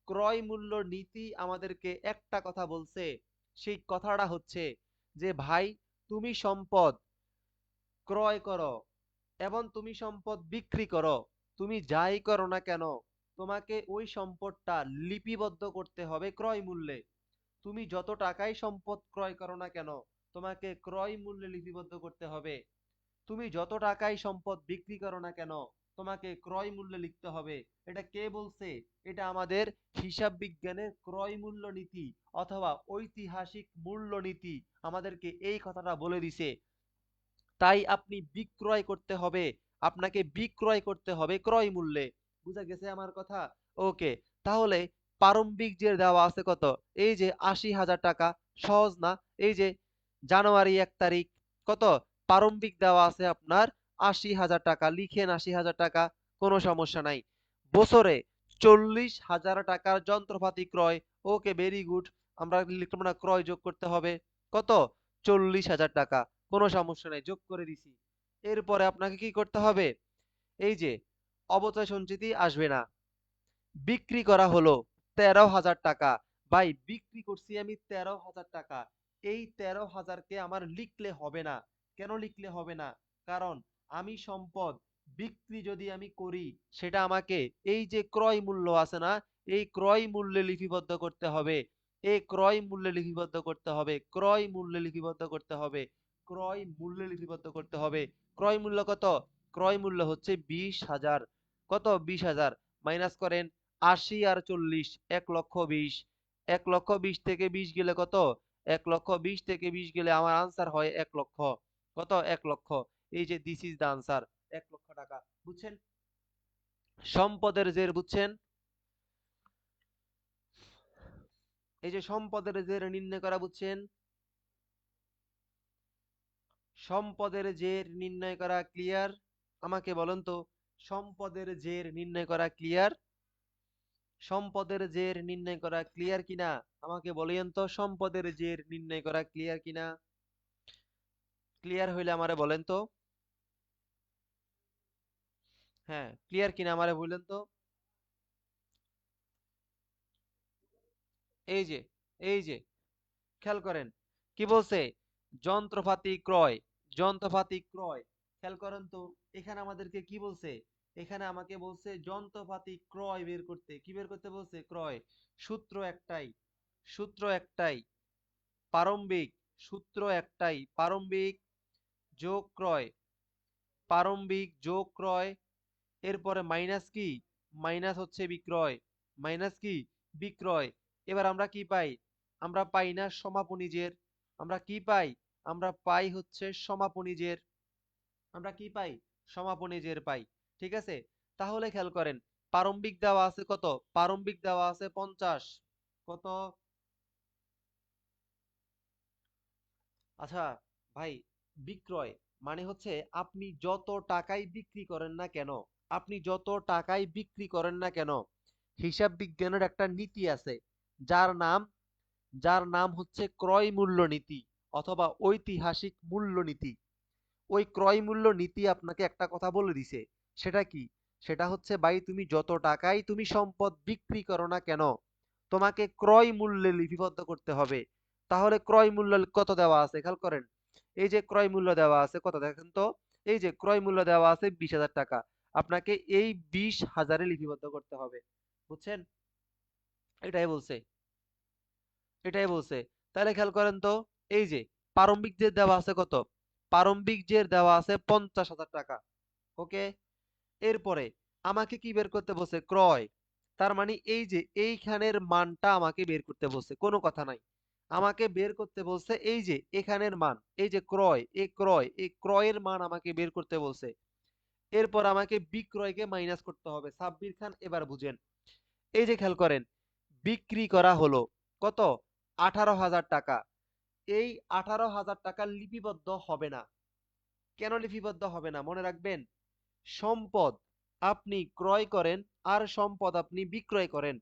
[SPEAKER 2] ক্রয় মূল্য নীতি আমাদেরকে একটা কথা বলছে। সেই কথাটা হচ্ছে যে ভাই, তুমি সম্পদ ক্রয় করো এবং তুমি সম্পদ বিক্রি করো, তুমি যাই করো না কেন, তোমাকে ওই সম্পদটা লিপিবদ্ধ করতে হবে ক্রয় মূল্যে। তুমি যত টাকাই সম্পদ ক্রয় করো না কেন, তোমাকে ক্রয় মূল্যে লিপিবদ্ধ করতে হবে। তুমি যত টাকাই সম্পদ বিক্রি করো না কেন, তোমাকে ক্রয় মূল্যে লিখতে হবে। এটা কে বলছে? এটা আমাদের হিসাব বিজ্ঞানের ক্রয় মূল্য নীতি অথবা ঐতিহাসিক মূল্য নীতি আমাদেরকে এই কথাটা বলে দিছে। তাই আপনি বিক্রয় করতে হবে, আপনাকে বিক্রয় করতে হবে ক্রয় মূল্যে। বুঝা গেছে আমার কথা? ওকে। তাহলে প্রারম্ভিক যে দেওয়া আছে কত? এই যে ৮০,০০০ টাকা। সহজ না? এই যে জানুয়ারি ১ তারিখ কত প্রারম্ভিক দেওয়া আছে আপনার? ৮০,০০০ টাকা। লিখেন ৮০,০০০ টাকা, কোনো সমস্যা নাই। বছরে ৪০,০০০ টাকার যন্ত্রপাতি ক্রয়। ওকে, ভেরি গুড। আমরা লিখলাম না ক্রয় যোগ করতে হবে কত? ৪০,০০০ টাকা। কোনো সমস্যা নাই, যোগ করে দিছি। এরপরে আপনাকে কি করতে হবে? এই যে অবচয় সঞ্চিতি আসবে না। বিক্রি করা হলো ১৩,০০০ টাকা। ভাই, বিক্রি করছি আমি ১৩,০০০ টাকা। এই ১৩,০০০ কে আমার লিখলে হবে না। কেন লিখলে হবে না? কারণ আমি সম্পদ বিক্রি যদি আমি করি, সেটা আমাকে এই যে ক্রয় মূল্য আছে না, এই ক্রয় মূল্যে লিপিবদ্ধ করতে হবে। এই ক্রয় মূল্যে লিপিবদ্ধ করতে হবে। ক্রয় মূল্যে লিপিবদ্ধ করতে হবে। ক্রয় মূল্যে লিপিবদ্ধ করতে হবে। ক্রয় মূল্য কত? ক্রয় মূল্য হচ্ছে ২০,০০০। কত? ২০,০০০। মাইনাস করেন ৮০ আর ৪০, ১,২০,০০০। ১,২০,০০০ থেকে ২০ গেলে কত? ১,২০,০০০ থেকে ২০ গেলে আমার আনসার হয় ১,০০,০০০। কত? ১,০০,০০০। এই যে দিস ইজ দ্য আনসার, ১,০০,০০০ টাকা। বুঝছেন? সম্পদের জের বুঝছেন? এই যে সম্পদের জের নির্ণয় করা বুঝছেন? সম্পদের জের নির্ণয় করা ক্লিয়ার? আমাকে বলেন তো, সম্পদের জের নির্ণয় করা ক্লিয়ার? সম্পদের জের নির্ণয় করা ক্লিয়ার কিনা? আমাকে বলেন তো, সম্পদের জের নির্ণয় করা ক্লিয়ার কিনা? ক্লিয়ার হইলে আমারে বলেন তো। হ্যাঁ, ক্লিয়ার কিনা আমারে বলেন তো। এই যে এই যে খেয়াল করেন কি বলছে, যন্ত্রপাতি ক্রয়, যন্ত্রপাতি ক্রয়। খেয়াল করেন তো, এখানে আমাদেরকে কি বলছে, এখানে আমাকে বলছে যন্ত্রপাতি ক্রয় বের করতে। কি বের করতে বলছে? ক্রয়। সূত্র একটাই, সূত্র একটাই, প্রারম্ভিক। সূত্র একটাই, প্রারম্ভিক যোগ ক্রয়, প্রারম্ভিক যোগ ক্রয়। এরপরে মাইনাস কি? মাইনাস হচ্ছে বিক্রয়, মাইনাস কি? বিক্রয়। এবার আমরা কি পাই? আমরা পাই না সমাপনীজের। আমরা কি পাই? আমরা পাই হচ্ছে সমাপনীজের। আমরা কি পাই? সমাপনীজের পাই। ঠিক আছে, তাহলে খেয়াল করেন, প্রারম্ভিক দেওয়া আছে কত? প্রারম্ভিক দেওয়া আছে 50। কত? আচ্ছা ভাই, বিক্রয় মানে হচ্ছে আপনি যত টাকায় বিক্রি করেন না কেন, আপনি যত টাকায় বিক্রি করেন না কেন, হিসাব বিজ্ঞানের একটা নীতি আছে, যার নাম, যার নাম হচ্ছে ক্রয় মূল্য নীতি অথবা ঐতিহাসিক মূল্য নীতি। ওই ক্রয় মূল্য নীতি আপনাকে একটা কথা বলে দিছে। সেটা কি? সেটা হচ্ছে ভাই, তুমি যত টাকায় তুমি সম্পদ বিক্রি করো না কেন, তোমাকে ক্রয় মূল্যে লিপিবদ্ধ করতে হবে। তাহলে ক্রয় মূল্য কত দেওয়া আছে খেয়াল করেন। এই যে ক্রয় মূল্য দেওয়া আছে কত দেখেন তো। এই যে ক্রয় মূল্য দেওয়া আছে 20,000 টাকা। আপনাকে এই 20,000-এ লিপিবদ্ধ করতে হবে। বুঝছেন? এটাই বলছে, এটাই বলছে। তাহলে খেয়াল করেন তো, এই যে প্রারম্ভিক জের দেওয়া আছে কত? প্রারম্ভিক জের দেওয়া আছে 50,000 টাকা। ওকে, এরপরে আমাকে কি বের করতে বলছে? ক্রয়। তার মানে এই যে এইখানের মানটা আমাকে বের করতে বলছে, কোনো কথা নাই। আমাকে বের করতে বলছে এই যে এখানের মান, এই যে ক্রয়, এই ক্রয়, এই ক্রয়ের মান আমাকে বের করতে বলছে। এরপর আমাকে বিক্রয়কে মাইনাস করতে হবে। সাব্বির খান এবার বুঝেন। এই যে খেয়াল করেন, বিক্রি করা হলো কত? 18,000 টাকা। এই 18,000 টাকা লিপিবদ্ধ হবে না। কেন লিপিবদ্ধ হবে না মনে রাখবেন? সম্পদ আপনি ক্রয় করেন আর সম্পদ আপনি বিক্রয় করেন।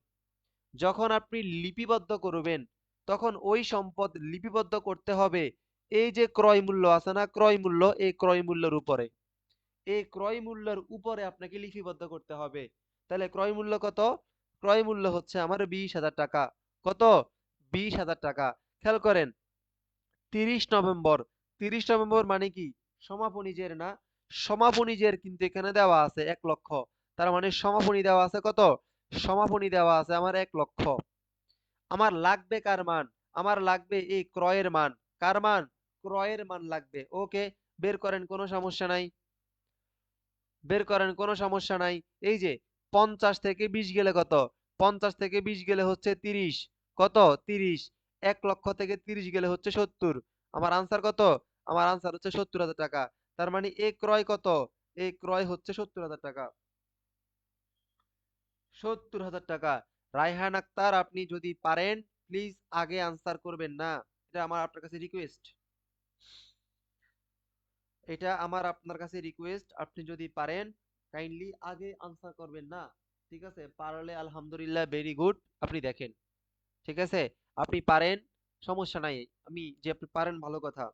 [SPEAKER 2] যখন আপনি লিপিবদ্ধ করবেন, তখন ওই সম্পদ লিপিবদ্ধ করতে হবে এই যে ক্রয় মূল্য আছে না, ক্রয় মূল্য, এই ক্রয় মূল্যের উপরে, এই ক্রয় মূল্যের উপরে আপনাকে লিপিবদ্ধ করতে হবে। তাহলে ক্রয় মূল্য কত? ক্রয় মূল্য হচ্ছে আমার 20,000 টাকা। কত? 20,000 টাকা। খেয়াল করেন, 30 নভেম্বর, 30 নভেম্বর মানে কি? সমাপনীজের না? সমাপনীজের কিন্তু এখানে দেওয়া আছে 1,00,000। তার মানে সমাপনী দেওয়া আছে কত? সমাপনী দেওয়া আছে আমার 1,00,000। আমার লাগবে কার মান? আমার লাগবে এই ক্রয়ের মান। কার মান? ক্রয়ের মান লাগবে। ওকে, বের করেন, কোনো সমস্যা নাই। বের করেন, কোনো সমস্যা নাই। এই যে 50 থেকে 20 গেলে কত? 50 থেকে 20 গেলে হচ্ছে 30। কত? 30। 1,00,000 থেকে 30 গেলে হচ্ছে 70। আমার আনসার কত? আমার আনসার হচ্ছে 70,000 টাকা। তার মানে এ ক্রয় কত? এই ক্রয় হচ্ছে 70,000 টাকা। 70,000 টাকা। রায়হান আক্তার, আপনি যদি পারেন প্লিজ আগে আনসার করবেন না। এটা আমার আপনার কাছে রিকোয়েস্ট। এটা আমার আপনার কাছে রিকোয়েস্ট, আপনি যদি পারেন কাইন্ডলি আগে আনসার করবেন না। ঠিক আছে, পারলে আলহামদুলিল্লাহ, ভেরি গুড। আপনি দেখেন, ঠিক আছে, আপনি পারেন, সমস্যা নাই। আমি যে আপনি পারেন ভালো কথা।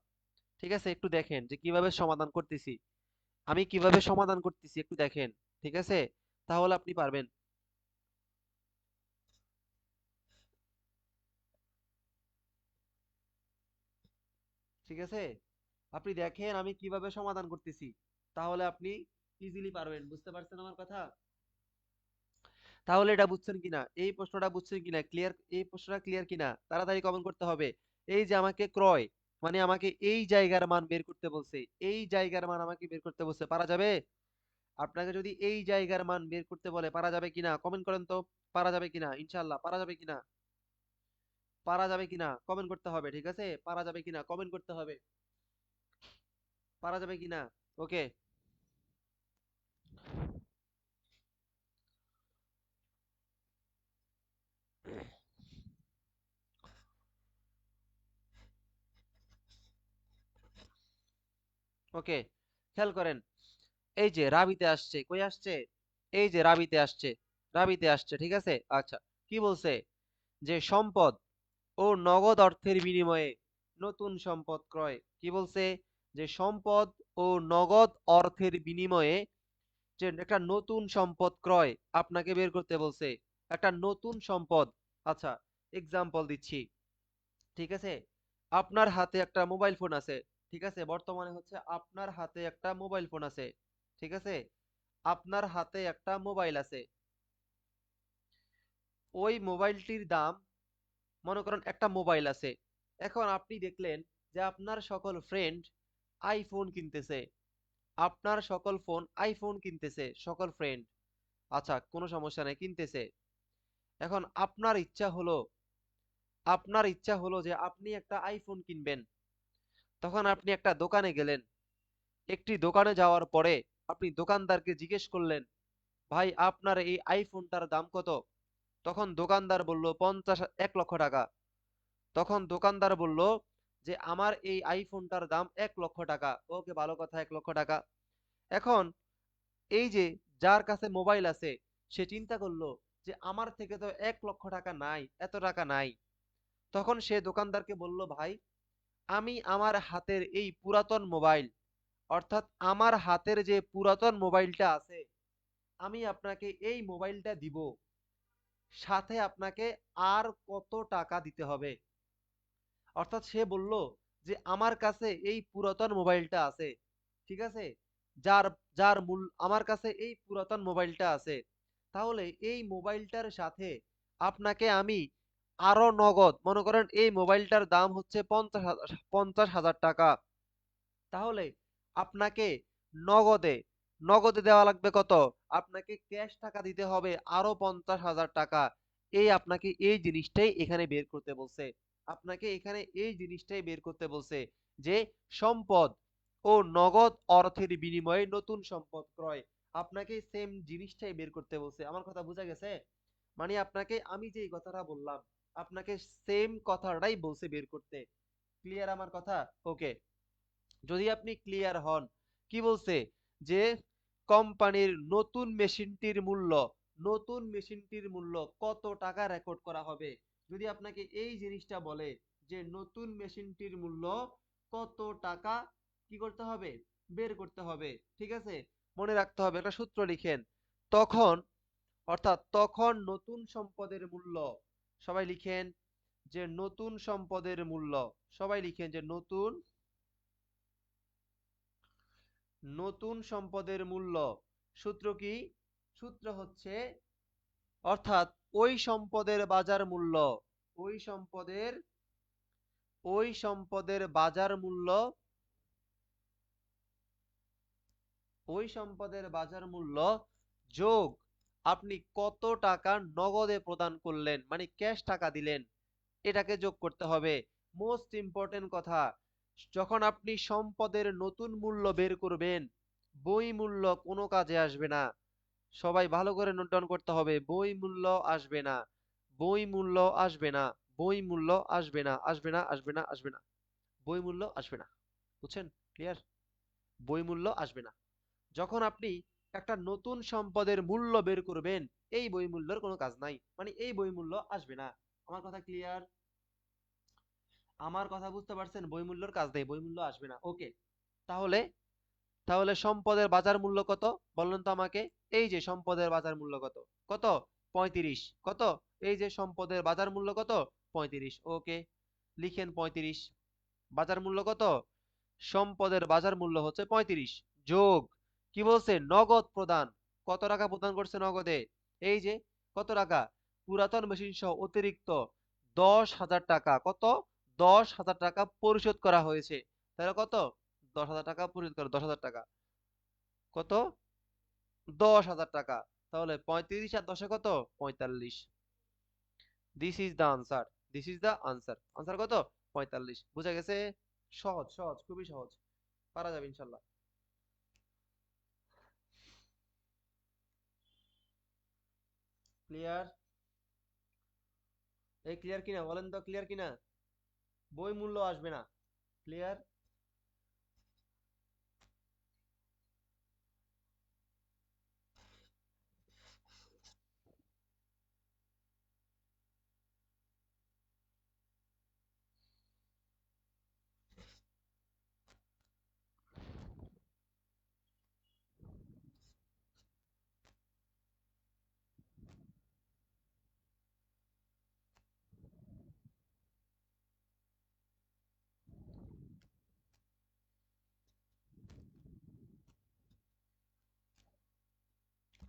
[SPEAKER 2] ঠিক আছে, একটু দেখেন যে কিভাবে সমাধান করতেছি, আমি কিভাবে সমাধান করতেছি একটু দেখেন। ঠিক আছে, তাহলে আপনি পারবেন। ঠিক আছে, আপনি দেখেন আমি কিভাবে সমাধান করতেছি, তাহলে আপনি ইজিলি পারবেন। বুঝতে পারছেন আমার কথা? তাহলে এটা বুঝছেন কিনা, এই প্রশ্নটা বুঝছেন কিনা, ক্লিয়ার? এই প্রশ্নটা ক্লিয়ার কিনা তাড়াতাড়ি কমেন্ট করতে হবে। এই যে আমাকে ক্রয় মানে আমাকে এই জায়গার মান বের করতে বলছে, এই জায়গার মান আমাকে বের করতে বলছে, পারা যাবে? আপনাকে যদি এই জায়গার মান বের করতে বলে, পারা যাবে কিনা কমেন্ট করেন তো। পারা যাবে কিনা? ইনশাআল্লাহ পারা যাবে কিনা? পারা যাবে কিনা কমেন্ট করতে হবে। ঠিক আছে, পারা যাবে কিনা কমেন্ট করতে হবে। পারা যাবে কিনা? ওকে, ওকে, খেয়াল করেন, এই যে রাবিতে আসছে, কই আসছে? এই যে রাবিতে আসছে। রাবিতে আসছে, ঠিক আছে? আচ্ছা, কি বলছে? যে সম্পদ ও নগদ অর্থের বিনিময়ে নতুন সম্পদ ক্রয়। কি বলছে? যে সম্পদ ও নগদ অর্থের বিনিময়ে যে একটা নতুন সম্পদ ক্রয় আপনাকে বের করতে বলছে। একটা নতুন সম্পদ। আচ্ছা, এক্সাম্পল দিচ্ছি। ঠিক আছে? আপনার হাতে একটা মোবাইল ফোন আছে। ঠিক আছে? বর্তমানে হচ্ছে আপনার হাতে একটা মোবাইল ফোন আছে। ঠিক আছে? আপনার হাতে একটা মোবাইল আছে। ওই মোবাইলটির দাম, মনে করেন একটা মোবাইল আছে। এখন আপনি দেখলেন যে আপনার সকল ফ্রেন্ড আইফোন কিনতেছে। আপনার সকল ফোন আইফোন কিনতেছে, সকল ফ্রেন্ড। আচ্ছা, কোনো সমস্যা নাই, কিনতেছে। এখন আপনার ইচ্ছা হলো যে আপনি একটা আইফোন কিনবেন। তখন আপনি একটা দোকানে গেলেন। একটি দোকানে যাওয়ার পরে আপনি দোকানদারকে জিজ্ঞেস করলেন, ভাই আপনার এই আইফোনটার দাম কত? তখন দোকানদার বলল 1 লক্ষ টাকা। তখন দোকানদার বলল যে আমার এই আইফোনটার দাম 1 লক্ষ টাকা। ওকে, ভালো কথা, 1 লক্ষ টাকা। এখন এই যে যার কাছে মোবাইল আছে, সে চিন্তা করলো যে আমার থেকে তো 1 লক্ষ টাকা নাই, এত টাকা নাই। তখন সে দোকানদারকে বলল, ভাই আমি আমার হাতের এই পুরাতন মোবাইল, অর্থাৎ আমার হাতের যে পুরাতন মোবাইলটা আছে, আমি আপনাকে এই মোবাইলটা দিব, সাথে আপনাকে আর কত টাকা দিতে হবে। অর্থাৎ সে বলল যে আমার কাছে এই পুরাতন মোবাইলটা আছে, ঠিক আছে, যার যার মূল আমার কাছে এই পুরাতন মোবাইলটা আছে, তাহলে এই মোবাইলটার সাথে আপনাকে আমি আরো নগদ, মনে করেন এই মোবাইলটার দাম হচ্ছে 50,000 টাকা, তাহলে আপনাকে নগদে নগদে দেওয়া লাগবে কত? আপনাকে ক্যাশ টাকা দিতে হবে আরো 50,000 টাকা। আপনাকে এই জিনিসটাই এখানে বের করতে বলছে। আপনাকে এখানে এই জিনিসটাই বের করতে বলছে যে সম্পদ ও নগদ অর্থের বিনিময়ে নতুন সম্পদ ক্রয়। আপনাকে সেম জিনিসটাই বের করতে বলছে। আমার কথা বোঝা গেছে? মানে আপনাকে আমি যে কথাটা বললাম, আপনাকে সেম কথাটাই বলছে বের করতে। ক্লিয়ার আমার কথা? ওকে। যদি আপনি ক্লিয়ার হন, কি বলছে? যে কোম্পানির নতুন মেশিনটির মূল্য কত টাকা রেকর্ড করা হবে। যদি আপনাকে এই জিনিসটা বলে যে নতুন মেশিনটির মূল্য কত টাকা, কি করতে হবে? বের করতে হবে। ঠিক আছে? মনে রাখতে হবে, একটা সূত্র লিখেন। তখন, অর্থাৎ তখন নতুন সম্পদের মূল্য, সবাই লিখেন যে নতুন সম্পদের মূল্য, সবাই লিখেন যে নতুন নতুন সম্পদের মূল্য। সূত্র কি? সূত্র হচ্ছে, অর্থাৎ ওই সম্পদের বাজার মূল্য, ওই সম্পদের ওই সম্পদের বাজার মূল্য, ওই সম্পদের বাজার মূল্য যোগ আপনি কত টাকা নগদে প্রদান করলেন, মানে ক্যাশ টাকা দিলেন, এটাকে যোগ করতে হবে। মোস্ট ইম্পর্টেন্ট কথা, যখন আপনি সম্পদের নতুন মূল্য বের করবেন, বই মূল্য কোনো কাজে আসবে না। সবাই ভালো করে নোট ডাউন করতে হবে। বই মূল্য আসবে না, বই মূল্য আসবে না, বই মূল্য আসবে না, আসবে না, আসবে না, আসবে না, বই মূল্য আসবে না। বুঝছেন? ক্লিয়ার? বই মূল্য আসবে না। যখন আপনি একটা নতুন সম্পদের মূল্য বের করবেন, এই বই মূল্যের কোনো কাজ নাই, মানে এই বই মূল্য আসবে না। আমার কথা ক্লিয়ার? আমার কথা বুঝতে পারছেন? বই মূল্যের কাজ নেই, বই মূল্য আসবে না। ওকে, তাহলে তাহলে সম্পদের বাজার মূল্য কত বললেন তো আমাকে? এই যে সম্পদের বাজার মূল্য কত? কত? 35। কত? এই যে সম্পদের বাজার মূল্য কত? 35। ওকে, লিখেন 35। বাজার মূল্য কত? সম্পদের বাজার মূল্য হচ্ছে 35, যোগ কি বলছে? নগদ প্রদান। কত টাকা প্রদান করছে নগদে? এই যে কত টাকা? পুরাতন মেশিন সহ অতিরিক্ত 10,000 টাকা। কত? 10,000 টাকা পরিশোধ করা হয়েছে। তাহলে কত? 10,000 টাকা পরিশোধ করা, 10,000 টাকা। কত? 10,000 টাকা। তাহলে 35 আর 10 কত? 45। This is the answer, this is the answer. Answer কত? 45। বুঝা গেছে? সহজ, সহজ, খুবই সহজ, পারা যাবে ইনশাল্লাহ। ক্লিয়ার? এই ক্লিয়ার কিনা বলেন তো, ক্লিয়ার কিনা? বই মূল্য আসবে না। ক্লিয়ার?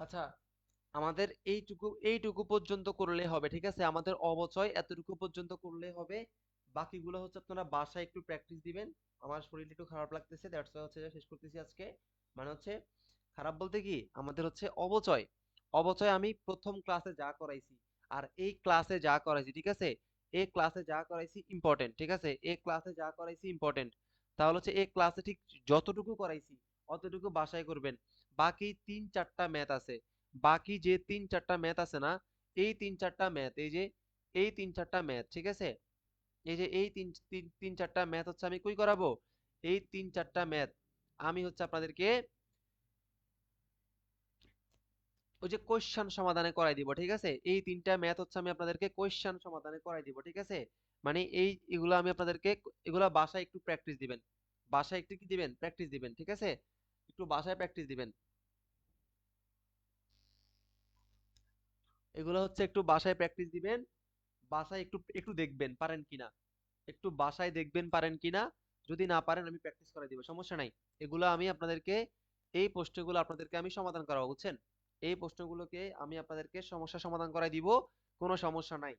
[SPEAKER 2] আচ্ছা, আমাদের এইটুকু পর্যন্ত করলে হবে, ঠিক আছে? আমাদের অবচয় এতটুকু পর্যন্ত করলে হবে। বাকিগুলো হচ্ছে আপনারা বাসায় একটু প্র্যাকটিস দিবেন। আমার শরীরটা একটু খারাপ লাগতেছে, দ্যাটস ওয়াই হচ্ছে যে শেষ করতেছি আজকে। মানে হচ্ছে খারাপ বলতে কি আমাদের হচ্ছে অবচয়। অবচয় আমি প্রথম ক্লাসে যা করাইছি আর এই ক্লাসে যা করাইছি, ঠিক আছে? এই ক্লাসে যা করাইছি ইম্পর্টেন্ট, ঠিক আছে? এই ক্লাসে যা করাইছি ইম্পর্টেন্ট। তাহলে হচ্ছে এই ক্লাসে ঠিক যতটুকু করাইছি অতটুকু বাসায় করবেন। বাকি ৩-৪টা ম্যাথ আছে, বাকি যে ৩-৪টা ম্যাথ আছে না, এই ৩-৪টা ম্যাথ, এই ৩-৪টা ম্যাথ, ঠিক আছে? এই যে এই ৩-৪টা ম্যাথ হচ্ছে আমি কই করাবো? এই ৩-৪টা ম্যাথ আমি হচ্ছে আপনাদেরকে ওই যে কোয়েশ্চেন সমাধানে করাই দিব, ঠিক আছে? এই ৩টা ম্যাথ হচ্ছে আমি আপনাদেরকে কোয়েশ্চেন সমাধানে করাই দিব, ঠিক আছে? মানে এগুলো আমি আপনাদেরকে এগুলা বাসায় একটু প্র্যাকটিস দিবেন। বাসায় একটু কি দিবেন? প্র্যাকটিস দিবেন, ঠিক আছে? একটু বাসায় প্র্যাকটিস দিবেন। এগুলো হচ্ছে একটু বাসায় প্র্যাকটিস দিবেন। বাসায় একটু একটু দেখবেন পারেন কিনা, একটু বাসায় দেখবেন পারেন কিনা। যদি না পারেন আমি প্র্যাকটিস করে দিব, সমস্যা নাই। এগুলো আমি আপনাদেরকে এই প্রশ্নগুলো আপনাদেরকে আমি সমাধান করাবো, বুঝছেন? এই প্রশ্নগুলোকে আমি আপনাদেরকে সমস্যা সমাধান করাই দিব, কোনো সমস্যা নাই,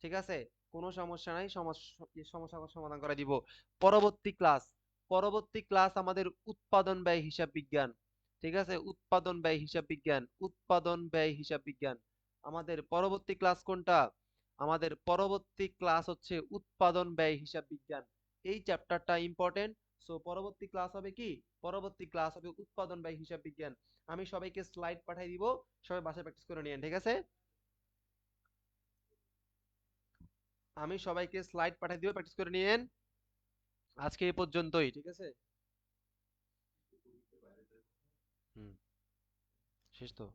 [SPEAKER 2] ঠিক আছে? কোনো সমস্যা নাই, সমস্যা সমাধান করাই দিব। পরবর্তী ক্লাস পরবর্তী ক্লাস আমাদের উৎপাদন ব্যয় হিসাব বিজ্ঞান, ঠিক আছে? উৎপাদন ব্যয় হিসাব বিজ্ঞান, উৎপাদন ব্যয় হিসাব বিজ্ঞান। আমাদের পরবর্তী ক্লাস কোনটা? আমাদের পরবর্তী ক্লাস হচ্ছে উৎপাদন ব্যয় হিসাব বিজ্ঞান। এই চ্যাপ্টারটা ইম্পর্টেন্ট। সো পরবর্তী ক্লাস হবে কি? পরবর্তী ক্লাস হবে উৎপাদন ব্যয় হিসাব বিজ্ঞান। আমি সবাইকে স্লাইড পাঠিয়ে দিব, সবাই বাসায় প্র্যাকটিস করে নিয়েন, ঠিক আছে? আমি সবাইকে স্লাইড পাঠিয়ে দিব, প্র্যাকটিস করে নিয়েন। আজকে এই পর্যন্তই, ঠিক আছে? হুম, শেষ তো।